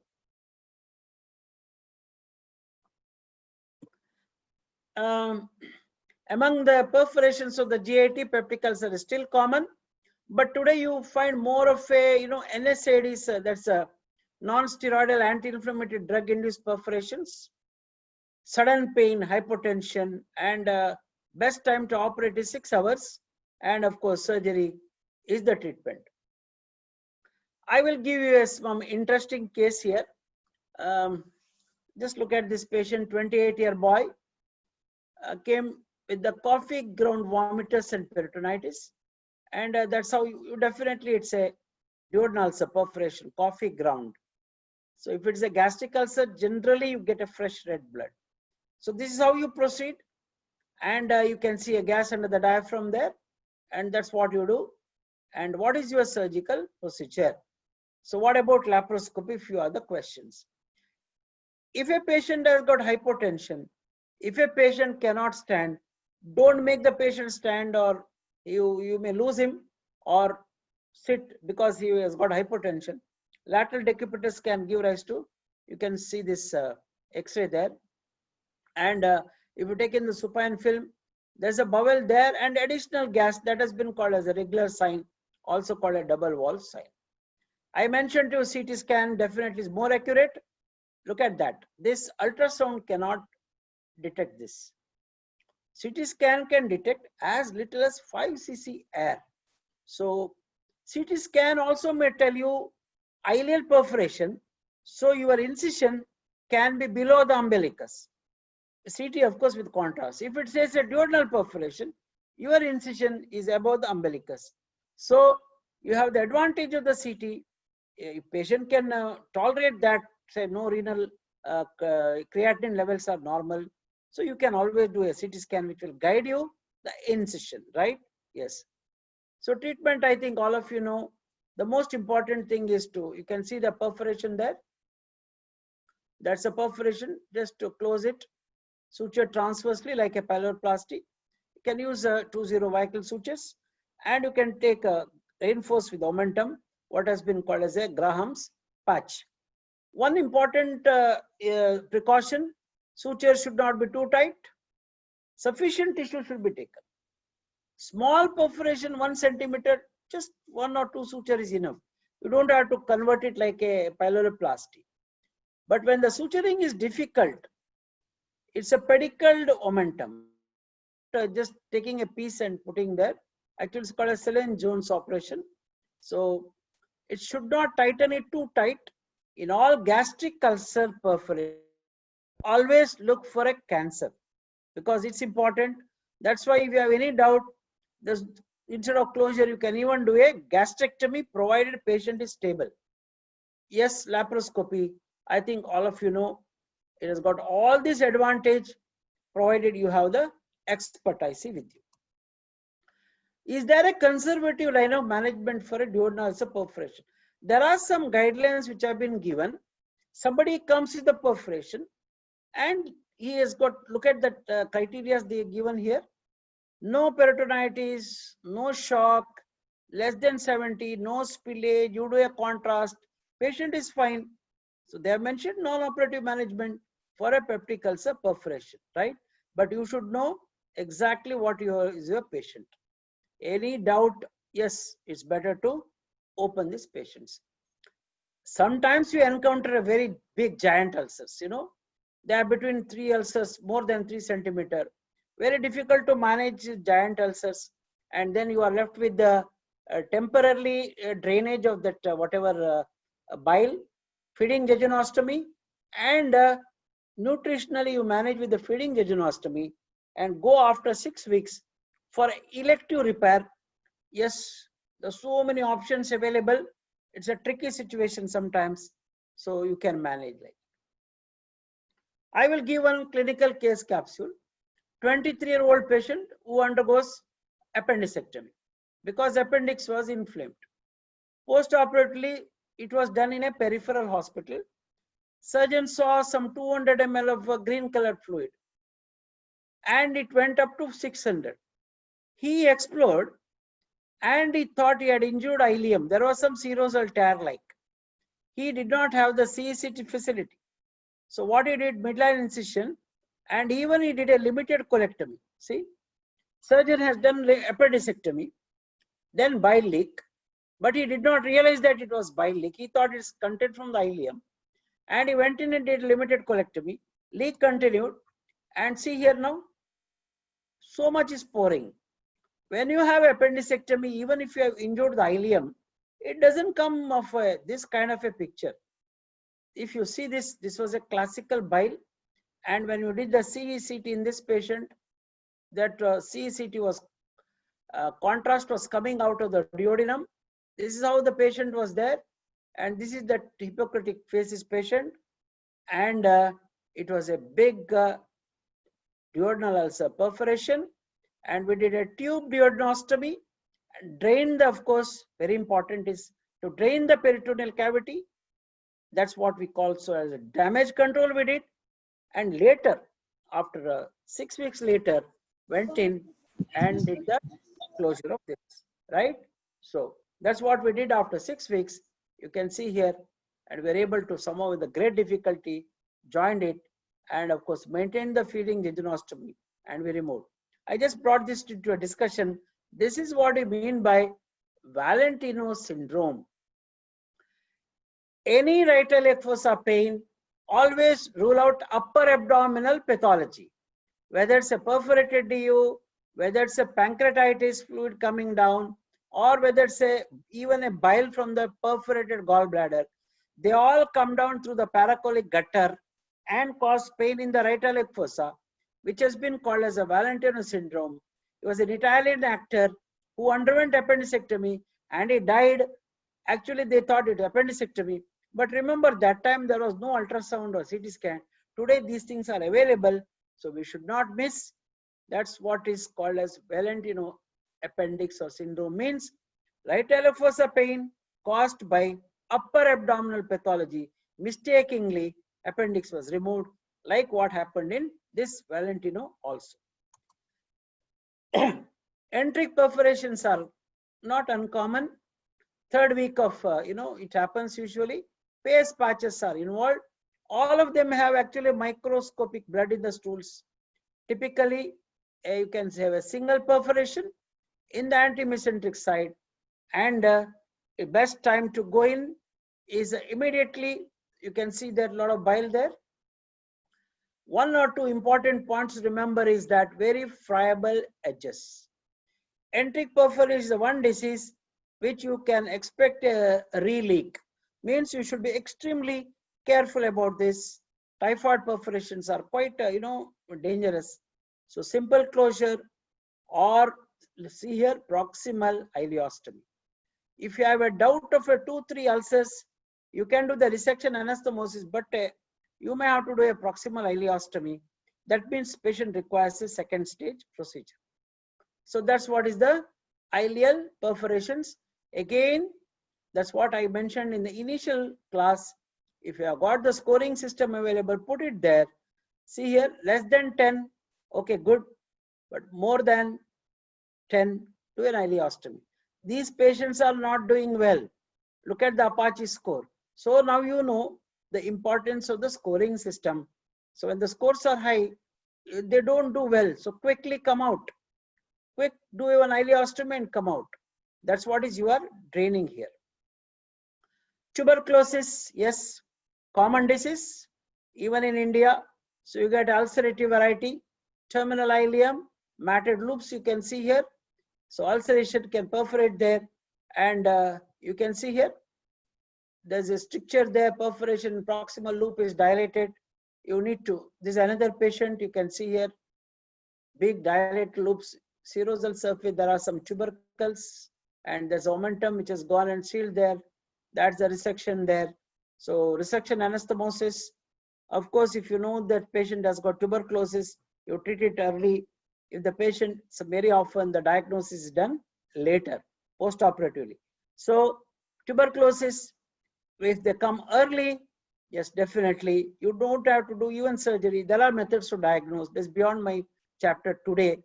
Among the perforations of the GIT, peptic ulcer is still common, but today you find more of a NSAIDs, that's a non-steroidal anti-inflammatory drug-induced perforations, sudden pain, hypotension, and best time to operate is 6 hours, and of course surgery is the treatment. I will give you some interesting case here. Just look at this patient, 28-year boy, came with the coffee ground vomitus and peritonitis, and that's how you definitely, it's a duodenal ulcer perforation, coffee ground. So if it's a gastric ulcer, generally you get a fresh red blood. So this is how you proceed, and you can see a gas under the diaphragm there, and that's what you do. And what is your surgical procedure? So what about laparoscopy? Few other questions. If a patient has got hypotension, if a patient cannot stand, don't make the patient stand, or you may lose him, or sit because he has got hypotension. Lateral decubitus can give rise to, you can see this X-ray there. And if you take in the supine film, there's a bowel there and additional gas that has been called as a regular sign, also called a double wall sign. I mentioned to you CT scan definitely is more accurate. Look at that. This ultrasound cannot detect this. CT scan can detect as little as 5 cc air. So CT scan also may tell you ileal perforation. So your incision can be below the umbilicus. CT, of course, with contrast. If it says a duodenal perforation, your incision is above the umbilicus. So you have the advantage of the CT. A patient can tolerate that, say no renal creatinine levels are normal. So you can always do a CT scan which will guide you the incision, right? Yes. So treatment, I think all of you know, the most important thing is you can see the perforation there. That's a perforation, just to close it. Suture transversely like a pyloroplasty. You can use 2-0 Weichel sutures, and you can take a reinforce with omentum, what has been called as a Graham's patch. One important precaution, suture should not be too tight. Sufficient tissue should be taken. Small perforation, 1 centimeter, just 1 or 2 suture is enough. You don't have to convert it like a pyloroplasty. But when the suturing is difficult, it's a pedicled omentum. Just taking a piece and putting there. Actually, it's called a Selene-Jones operation. So it should not tighten it too tight. In all gastric ulcer perforation, always look for a cancer because it's important. That's why if you have any doubt, instead of closure, you can even do a gastrectomy provided patient is stable. Yes, laparoscopy, I think all of you know, it has got all this advantage provided you have the expertise with you. Is there a conservative line of management for a duodenal ulcer perforation? There are some guidelines which have been given. Somebody comes with the perforation and he has got, look at that criteria they are given here. No peritonitis, no shock, less than 70, no spillage, you do a contrast, patient is fine. So they have mentioned non-operative management for a peptic ulcer perforation, right? But you should know exactly what is your patient. Any doubt, yes, it's better to open these patients. Sometimes you encounter a very big giant ulcers, you know, they are between 3 ulcers, more than 3 centimeter. Very difficult to manage giant ulcers, and then you are left with the temporarily drainage of that whatever bile, feeding jejunostomy, and nutritionally you manage with the feeding jejunostomy and go after 6 weeks for elective repair Yes, there's so many options available. It's a tricky situation sometimes, so you can manage like. I will give one clinical case capsule. 23-year-old patient who undergoes appendicectomy because appendix was inflamed. Post-operatively, it was done in a peripheral hospital. Surgeon saw some 200 ml of green colored fluid and it went up to 600. He explored and he thought he had injured ileum. There was some serosal tear like. He did not have the CECT facility. So what he did, midline incision, and even he did a limited colectomy. See, surgeon has done appendicectomy, then bile leak, but he did not realize that it was bile leak. He thought it's content from the ileum, and he went in and did limited colectomy. Leak continued, and see here now, so much is pouring. When you have appendicectomy, even if you have injured the ileum, it doesn't come of this kind of a picture. If you see this, this was a classical bile, and when you did the CECT in this patient, that CECT was contrast was coming out of the duodenum. This is how the patient was there, and this is the Hippocratic facies patient, and it was a big duodenal ulcer perforation, and we did a tube duodenostomy, and drained the, of course, very important is to drain the peritoneal cavity. That's what we call so as a damage control we did, and later, after 6 weeks later, went in and did the closure of this, right? So that's what we did after 6 weeks. You can see here, and we're able to somehow with a great difficulty joined it, and of course maintain the feeding jejunostomy, and we removed. I just brought this to a discussion. This is what we mean by Valentino syndrome. Any right iliac fossa pain, always rule out upper abdominal pathology, whether it's a perforated DU, whether it's a pancreatitis fluid coming down, or whether it's even a bile from the perforated gallbladder. They all come down through the paracolic gutter and cause pain in the right iliac fossa, which has been called as a Valentino syndrome. He was an Italian actor who underwent appendicectomy and he died. Actually, they thought it was appendicectomy. But remember, that time there was no ultrasound or CT scan. Today, these things are available, so we should not miss. That's what is called as Valentino appendix or syndrome, means right iliac fossa pain caused by upper abdominal pathology. Mistakenly, appendix was removed, like what happened in this Valentino also. Enteric perforations are not uncommon. Third week of, it happens usually. Pace patches are involved. All of them have actually microscopic blood in the stools. Typically, you can have a single perforation in the antemesenteric side, and the best time to go in is immediately. You can see there a lot of bile there. One or two important points to remember is that very friable edges. Enteric perforation is the one disease which you can expect a re-leak. Means you should be extremely careful about this. Typhoid perforations are quite, dangerous. So simple closure, or see here, proximal ileostomy. If you have a doubt of a 2-3 ulcers, you can do the resection anastomosis, but you may have to do a proximal ileostomy. That means patient requires a second stage procedure. So that's what is the ileal perforations. Again, that's what I mentioned in the initial class. If you have got the scoring system available, put it there. See here, less than 10, okay, good, but more than 10, do an ileostomy. These patients are not doing well. Look at the Apache score. So now you know the importance of the scoring system. So when the scores are high, they don't do well. So quickly come out. Quick, do an ileostomy and come out. That's what is you are draining here. Tuberculosis, yes, common disease, even in India. So you get ulcerative variety, terminal ileum, matted loops, you can see here. So ulceration can perforate there, and you can see here, there's a stricture there, perforation, proximal loop is dilated. You need to, this is another patient, you can see here, big dilated loops, serosal surface, there are some tubercles, and there's omentum which has gone and sealed there. That's the resection there. So resection anastomosis. Of course, if you know that patient has got tuberculosis, you treat it early. If the patient, so very often the diagnosis is done later, post-operatively. So tuberculosis, if they come early, yes, definitely, you don't have to do even surgery. There are methods to diagnose. This is beyond my chapter today.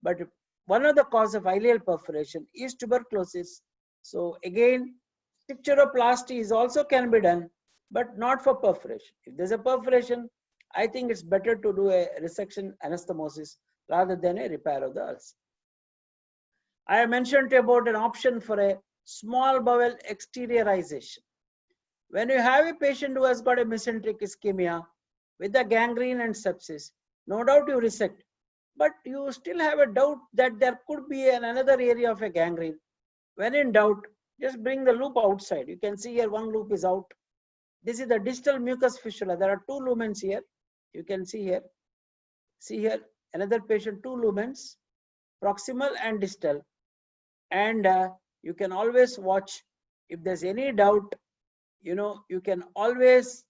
But one of the cause of ileal perforation is tuberculosis. So again, picturoplasty is also can be done, but not for perforation. If there's a perforation, I think it's better to do a resection anastomosis rather than a repair of the ulcer. I have mentioned about an option for a small bowel exteriorization. When you have a patient who has got a mesenteric ischemia with a gangrene and sepsis, no doubt you resect, but you still have a doubt that there could be another area of a gangrene. When in doubt, just bring the loop outside. You can see here one loop is out. This is the distal mucus fistula. There are 2 lumens here. You can see here. See here, another patient, 2 lumens, proximal and distal. And you can always watch if there's any doubt. You can always,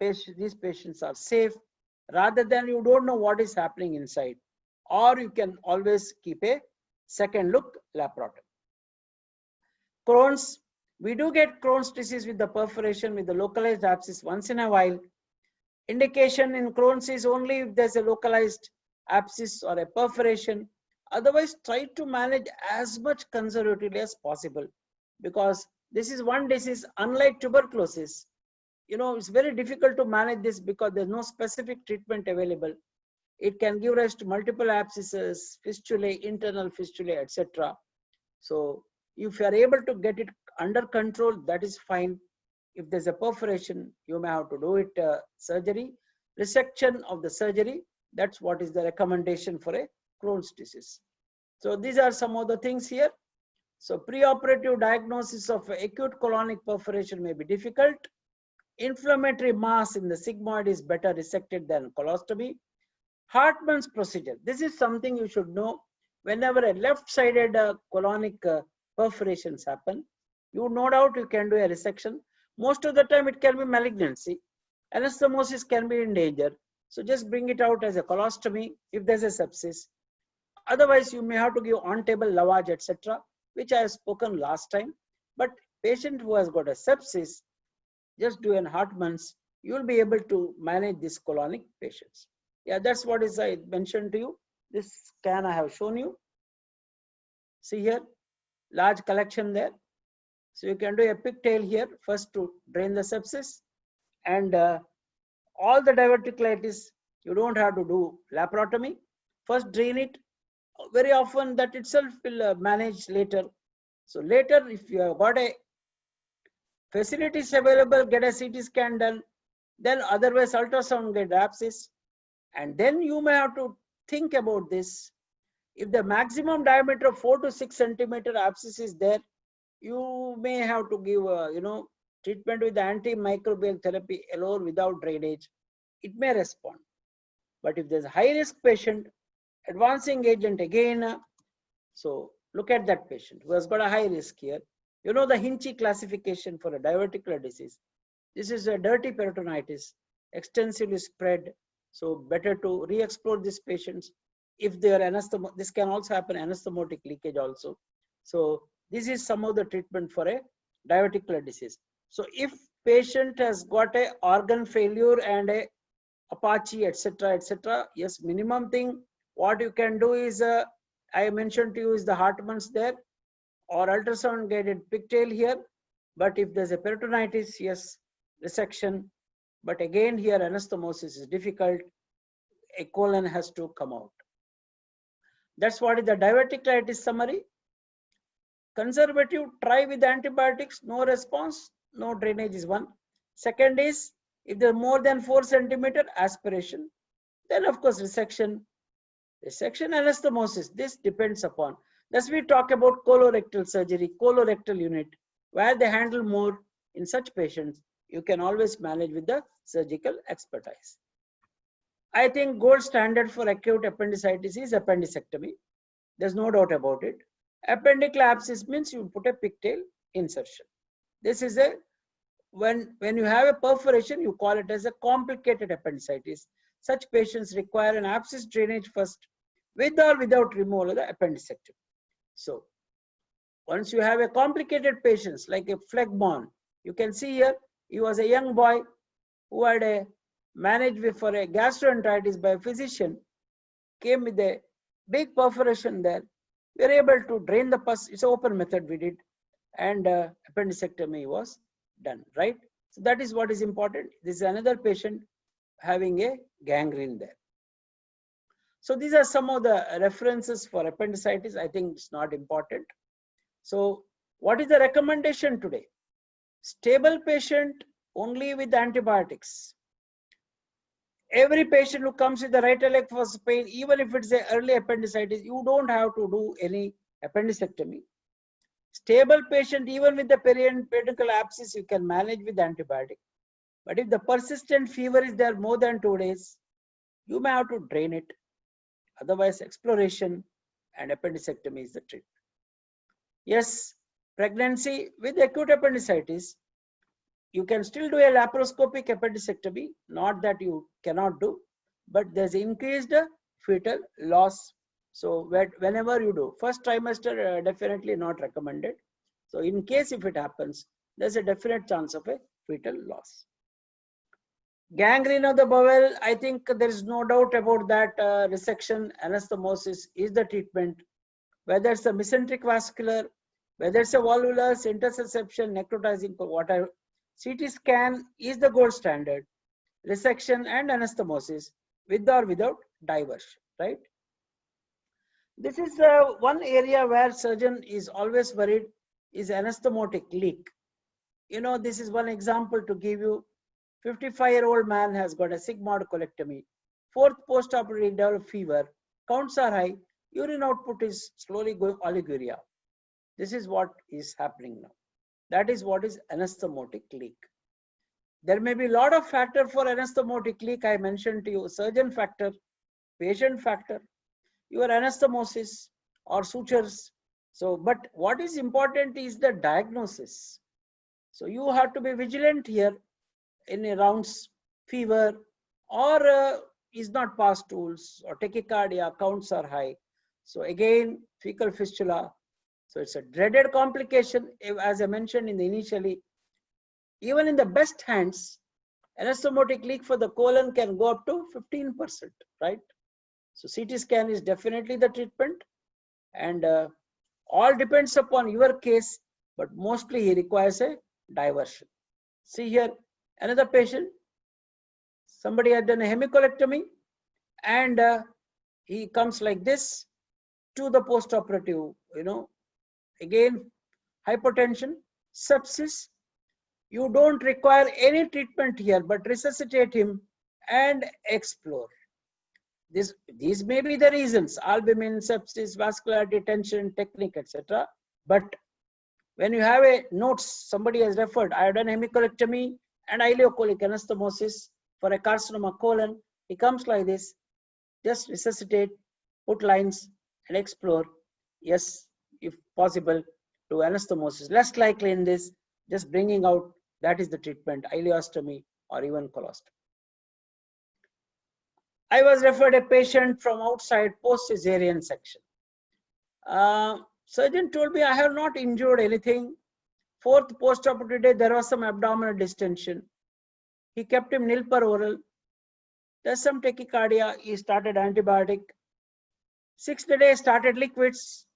these patients are safe rather than you don't know what is happening inside. Or you can always keep a second look laparotomy. Crohn's, we do get Crohn's disease with the perforation with the localized abscess once in a while. Indication in Crohn's is only if there's a localized abscess or a perforation. Otherwise, try to manage as much conservatively as possible, because this is one disease, unlike tuberculosis. It's very difficult to manage this because there's no specific treatment available. It can give rise to multiple abscesses, fistulae, internal fistulae, etc. So if you are able to get it under control, that is fine. If there's a perforation, you may have to do it surgery. Resection of the surgery, that's what is the recommendation for a Crohn's disease. So these are some of the things here. So preoperative diagnosis of acute colonic perforation may be difficult. Inflammatory mass in the sigmoid is better resected than colostomy. Hartmann's procedure. This is something you should know. Whenever a left-sided colonic perforations happen, you no doubt you can do a resection. Most of the time it can be malignancy. Anastomosis can be in danger. So just bring it out as a colostomy if there's a sepsis. Otherwise, you may have to give on-table lavage, etc., which I have spoken last time. But patient who has got a sepsis, just do an Hartmann's. You will be able to manage these colonic patients. Yeah, that's what is I mentioned to you. This scan I have shown you. See here, large collection there. So you can do a pigtail here first to drain the sepsis, and all the diverticulitis, you don't have to do laparotomy. First drain it. Very often that itself will manage later. So later, if you have got a facilities available, get a CT scan done, then otherwise ultrasound get abscess, and then you may have to think about this. If the maximum diameter of 4 to 6 centimeter abscess is there, you may have to give treatment with antimicrobial therapy alone without drainage. It may respond. But if there's a high risk patient, advancing agent again, so look at that patient who has got a high risk here. The Hinchey classification for a diverticular disease. This is a dirty peritonitis, extensively spread. So better to re-explore these patients. If they are this can also happen anastomotic leakage also. So this is some of the treatment for a diverticular disease. So if patient has got a organ failure and a Apache, etc., etc., yes, minimum thing what you can do is I mentioned to you is the Hartmann's there, or ultrasound guided pigtail here. But if there's a peritonitis, yes, resection. But again here anastomosis is difficult. A colon has to come out. That's what is the diverticulitis summary. Conservative, try with antibiotics, no response, no drainage is one. Second is, if there are more than 4 centimeter, aspiration. Then of course resection. Resection anastomosis, this depends upon. Thus we talk about colorectal surgery, colorectal unit, where they handle more. In such patients, you can always manage with the surgical expertise. I think gold standard for acute appendicitis is appendicectomy. There's no doubt about it. Appendicular abscess means you put a pigtail insertion. This is a, when you have a perforation, you call it as a complicated appendicitis. Such patients require an abscess drainage first, with or without removal of the appendicectomy. So once you have a complicated patients like a phlegmon, you can see here, he was a young boy who had a managed for a gastroenteritis by a physician, came with a big perforation there. We were able to drain the pus. It's an open method we did, and appendicectomy was done, right? So that is what is important. This is another patient having a gangrene there. So these are some of the references for appendicitis. I think it's not important. So what is the recommendation today? Stable patient only with antibiotics. Every patient who comes with the right leg for pain, even if it's an early appendicitis, you don't have to do any appendicectomy. Stable patient, even with the periapical abscess, you can manage with antibiotic. But if the persistent fever is there more than 2 days, you may have to drain it. Otherwise, exploration and appendicectomy is the treatment. Yes, pregnancy with acute appendicitis, you can still do a laparoscopic appendicectomy, not that you cannot do, but there's increased fetal loss. So whenever you do, first trimester definitely not recommended. So in case if it happens, there's a definite chance of a fetal loss. Gangrene of the bowel, I think there is no doubt about that. Resection, anastomosis is the treatment. Whether it's a mesenteric vascular, whether it's a volvular, interception, necrotizing, whatever, CT scan is the gold standard. Resection and anastomosis with or without diversion, right? This is one area where surgeon is always worried is anastomotic leak. You know, this is one example to give you. 55-year-old man has got a sigmoid colectomy. 4th post-operative developed fever. Counts are high. Urine output is slowly going oliguria. This is what is happening now. That is what is anastomotic leak. There may be a lot of factor for anastomotic leak. I mentioned to you surgeon factor, patient factor, your anastomosis or sutures. So, but what is important is the diagnosis. So you have to be vigilant here in a rounds, fever, or is not past stools, or tachycardia, counts are high. So again, fecal fistula. So it's a dreaded complication. As I mentioned in the initially, even in the best hands, anastomotic leak for the colon can go up to 15%, right? So CT scan is definitely the treatment, and all depends upon your case, but mostly he requires a diversion. See here, another patient, somebody had done a hemicolectomy, and he comes like this to the post-operative, again, hypotension, sepsis. You don't require any treatment here, but resuscitate him and explore. These may be the reasons, albumin, sepsis, vascular detention, technique, etc. But when you have a notes, somebody has referred, I have done hemicolectomy and ileocolic anastomosis for a carcinoma colon. He comes like this, just resuscitate, put lines and explore. Yes, if possible, to anastomosis. Less likely in this, just bringing out, that is the treatment, ileostomy or even colostomy. I was referred a patient from outside post-cesarean section. Surgeon told me I have not injured anything. 4th post-operative day, there was some abdominal distension. He kept him nil per oral. There's some tachycardia. He started antibiotic. 6th day started liquids.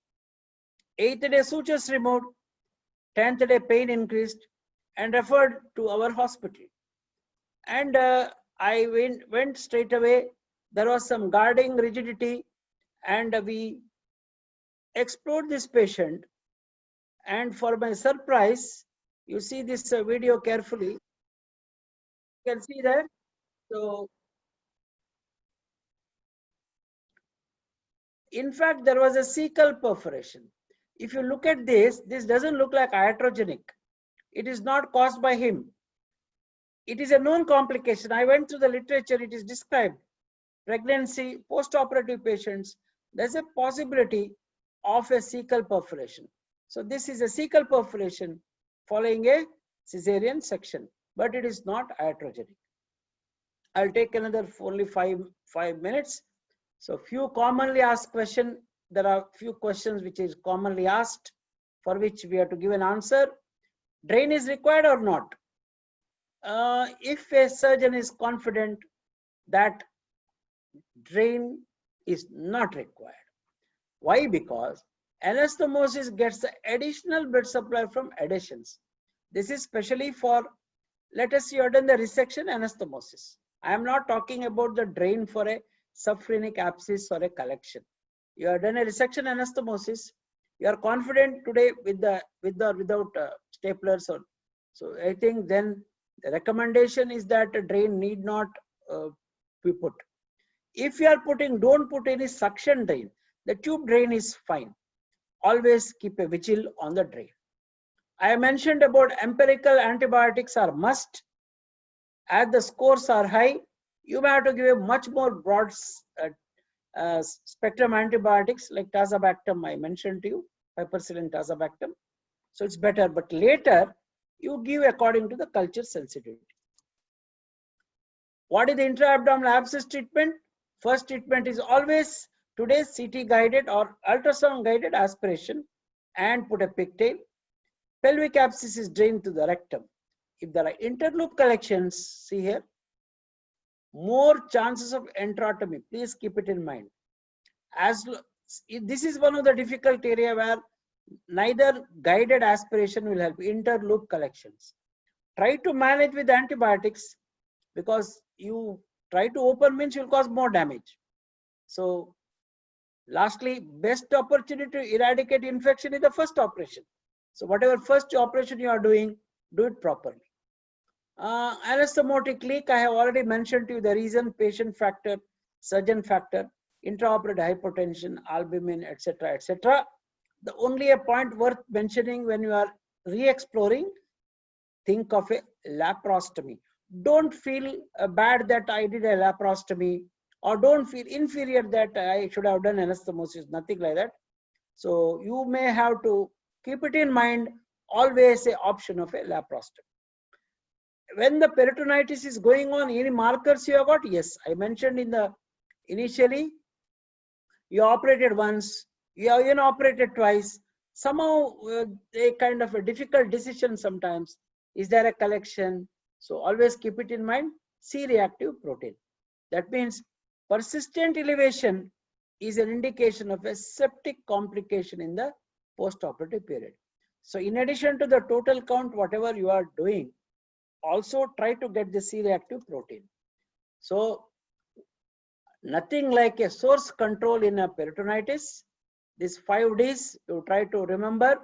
8th day sutures removed. 10th day pain increased and referred to our hospital. And I went straight away. There was some guarding rigidity, and we explored this patient. And for my surprise, you see this video carefully. You can see that. So, in fact, there was a cecal perforation. If you look at this doesn't look like iatrogenic. It is not caused by him. It is a known complication. I went through the literature, it is described. Pregnancy, post-operative patients, there's a possibility of a cecal perforation. So this is a cecal perforation following a cesarean section, but it is not iatrogenic. I'll take another only five minutes. So few commonly asked questions. There are few questions which is commonly asked for which we have to give an answer. Drain is required or not? If a surgeon is confident that drain is not required. Why? Because anastomosis gets the additional blood supply from adhesions. This is specially for, let us say you have done the resection anastomosis. I am not talking about the drain for a subphrenic abscess or a collection. You have done a resection anastomosis. You are confident today with or without staplers. So I think then the recommendation is that a drain need not be put. If you are putting, don't put any suction drain. The tube drain is fine. Always keep a vigil on the drain. I mentioned about empirical antibiotics are must. As the scores are high, you may have to give a much more broad spectrum antibiotics like tazobactam I mentioned to you, piperacillin tazobactam. So it's better, but later you give according to the culture sensitivity. What is the intra-abdominal abscess treatment? First treatment is always today's CT guided or ultrasound guided aspiration and put a pigtail. Pelvic abscess is drained to the rectum. If there are interloop collections, see here, more chances of enterotomy. Please keep it in mind. This is one of the difficult area where neither guided aspiration will help. Interloop collections. Try to manage with antibiotics because you try to open means you will cause more damage. So lastly, best opportunity to eradicate infection is the first operation. So whatever first operation you are doing, do it properly. Anastomotic leak, I have already mentioned to you the reason, patient factor, surgeon factor, intraoperative hypotension, albumin, etc., etc. The only a point worth mentioning when you are re-exploring, think of a laparoscopy. Don't feel bad that I did a laparoscopy, or don't feel inferior that I should have done anastomosis, nothing like that. So you may have to keep it in mind, always a option of a laparoscopy. When the peritonitis is going on, any markers you have got? Yes, I mentioned in the initially, you operated once, you have even operated twice. Somehow a kind of a difficult decision sometimes. Is there a collection? So always keep it in mind, C-reactive protein. That means persistent elevation is an indication of a septic complication in the post-operative period. So in addition to the total count, whatever you are doing, also try to get the C-reactive protein. So nothing like a source control in a peritonitis. These 5 Ds you try to remember.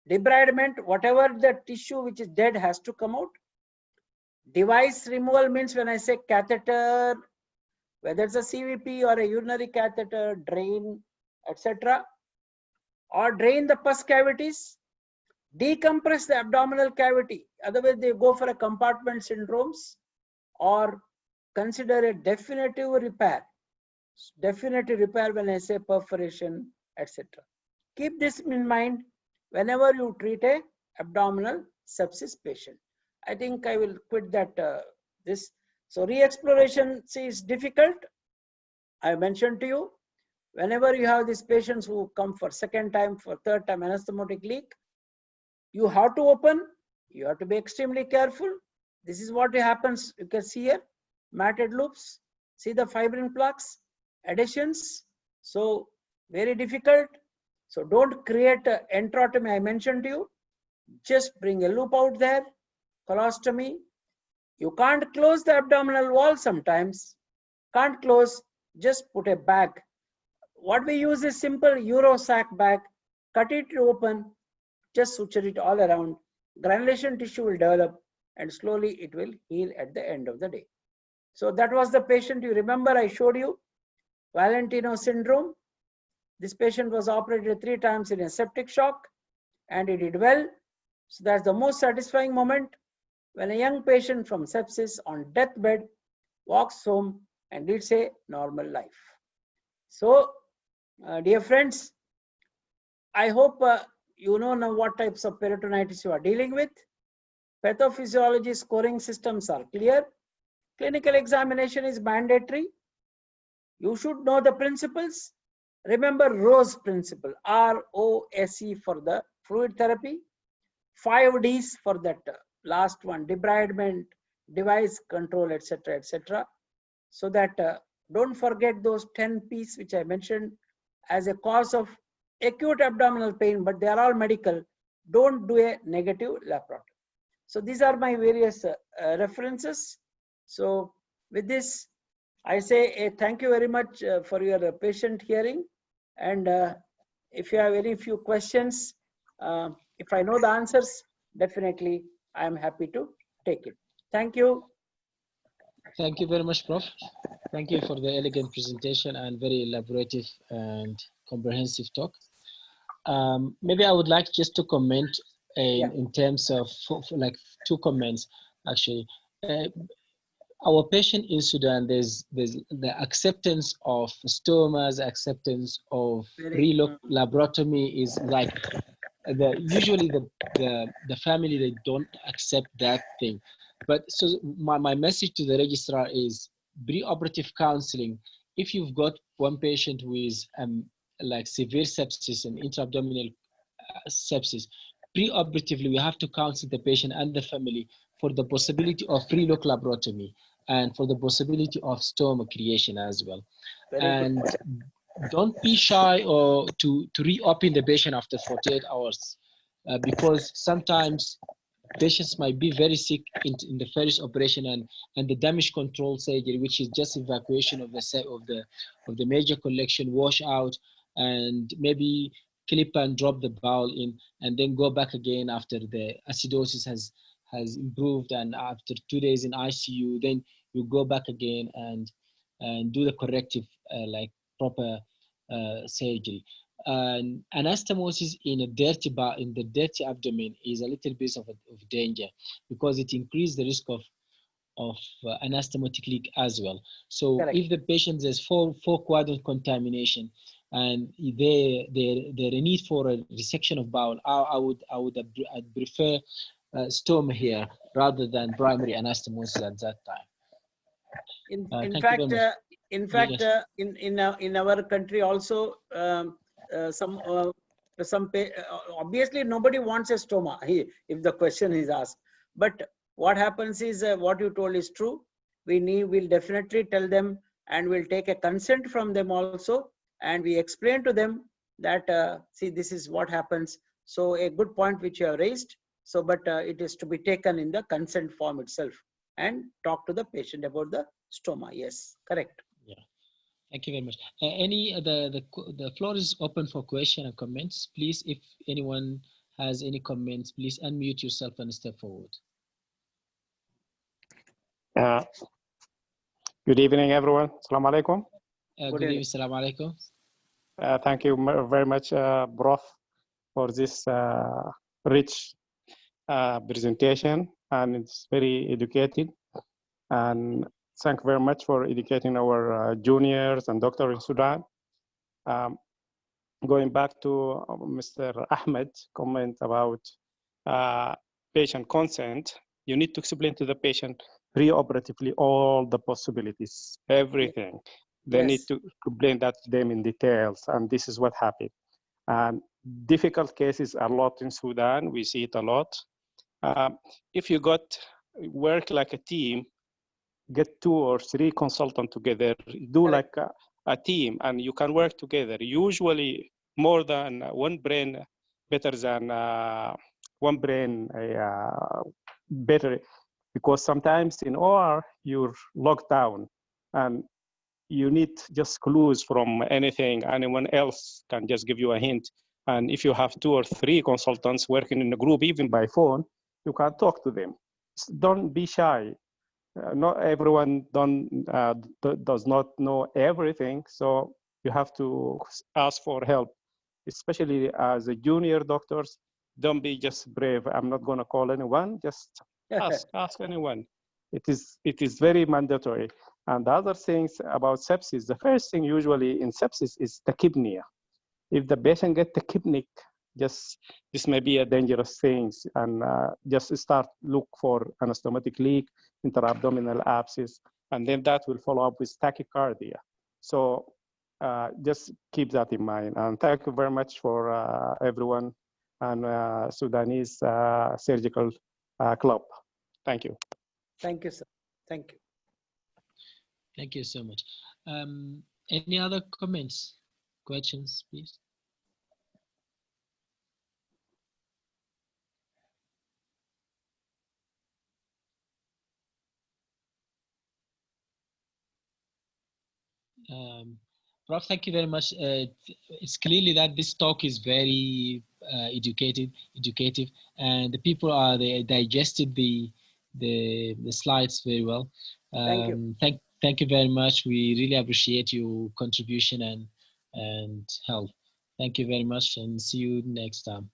Debridement, whatever the tissue which is dead has to come out. Device removal means when I say catheter, whether it's a CVP or a urinary catheter, drain, etc. Or drain the pus cavities. Decompress the abdominal cavity. Otherwise, they go for a compartment syndromes, or consider a definitive repair. Definitive repair when I say perforation, etc. Keep this in mind whenever you treat a abdominal sepsis patient. I think I will quit that this. So re-exploration is difficult. I mentioned to you, whenever you have these patients who come for second time, for third time anastomotic leak, you have to open, you have to be extremely careful. This is what happens. You can see here, matted loops, see the fibrin plaques, adhesions. So very difficult. So don't create enterotomy. I mentioned to you, just bring a loop out there, colostomy. You can't close the abdominal wall sometimes. Can't close, just put a bag. What we use is simple Eurosac bag, cut it open, just suture it all around. Granulation tissue will develop and slowly it will heal at the end of the day. So that was the patient. You remember I showed you Valentino syndrome. This patient was operated 3 times in a septic shock and he did well. So that's the most satisfying moment when a young patient from sepsis on deathbed walks home and leads a normal life. So Dear friends, I hope you know now what types of peritonitis you are dealing with. Pathophysiology scoring systems are clear. Clinical examination is mandatory. You should know the principles. Remember ROSE principle, ROSE for the fluid therapy, 5 Ds for that last one, debridement, device control, etc., etc. So that don't forget those 10 Ps which I mentioned as a cause of acute abdominal pain, but they are all medical. Don't do a negative laparoscopy. So these are my various references. So with this, I say thank you very much for your patient hearing. And if you have any few questions, if I know the answers, definitely I am happy to take it. Thank you. Thank you very much, Prof. Thank you for the elegant presentation and very elaborative and comprehensive talk. Maybe I would like just to comment in terms of like 2 comments, actually. Our patient in Sudan, there's the acceptance of stomas, acceptance of laparotomy is like usually the family, they don't accept that thing. But so my message to the registrar is preoperative counseling. If you've got one patient with like severe sepsis and intra-abdominal sepsis, preoperatively we have to counsel the patient and the family for the possibility of free-look laparotomy and for the possibility of stoma creation as well. And don't be shy or to reopen the patient after 48 hours because sometimes patients might be very sick in the first operation, and the damage control surgery, which is just evacuation of the major collection, wash out, and maybe clip and drop the bowel in, and then go back again after the acidosis has improved, and after 2 days in ICU, then you go back again and do the corrective like proper surgery. Anastomosis in the dirty abdomen is a little bit of danger because it increases the risk of anastomotic leak as well. So correct. If the patient has four quadrant contamination and there a need for a resection of bowel, I'd prefer stoma here rather than primary anastomosis at that time. In fact, yes. In our country also, obviously nobody wants a stoma if the question is asked. But what happens is what you told is true. We'll definitely tell them, and we'll take a consent from them also, and we explain to them that see, this is what happens. So a good point which you have raised. So, but it is to be taken in the consent form itself and talk to the patient about the stoma. Yes, correct. Yeah, thank you very much. The floor is open for question and comments. Please, if anyone has any comments, please unmute yourself and step forward. Good evening, everyone. Assalamu alaikum. Good evening. Assalamu alaikum. Thank you very much, Prof, for this rich presentation, and it's very educated. And thank you very much for educating our juniors and doctors in Sudan. Going back to Mr. Ahmed's comment about patient consent, you need to explain to the patient preoperatively all the possibilities, everything. They yes. need to explain that to them in details, and this is what happened. And difficult cases are a lot in Sudan. We see it a lot. If you work like a team, get 2 or 3 consultants together, do like a team, and you can work together. Usually more than one brain, better than one brain, better, because sometimes in OR, you're locked down and you need just clues from anything. Anyone else can just give you a hint. And if you have 2 or 3 consultants working in a group, even by phone, you can talk to them. Don't be shy. Not everyone does not know everything, so you have to ask for help, especially as a junior doctors. Don't be just brave. I'm not going to call anyone. Just ask anyone. It is very mandatory. And the other things about sepsis, the first thing usually in sepsis is tachypnea. If the patient gets tachypnic, this may be a dangerous thing, and just start look for anastomotic leak, intra-abdominal abscess, and then that will follow up with tachycardia. So just keep that in mind. And thank you very much for everyone and Sudanese Surgical Club. Thank you. Thank you, sir. Thank you. Thank you so much. Any other comments, questions, please? Prof, thank you very much. It's clearly that this talk is very educative, and the people they digested the slides very well. Thank you. Thank you very much. We really appreciate your contribution and help. Thank you very much, and see you next time.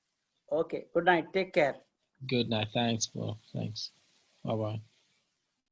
Okay. Good night. Take care. Good night. Thanks, Prof. Thanks. Bye bye.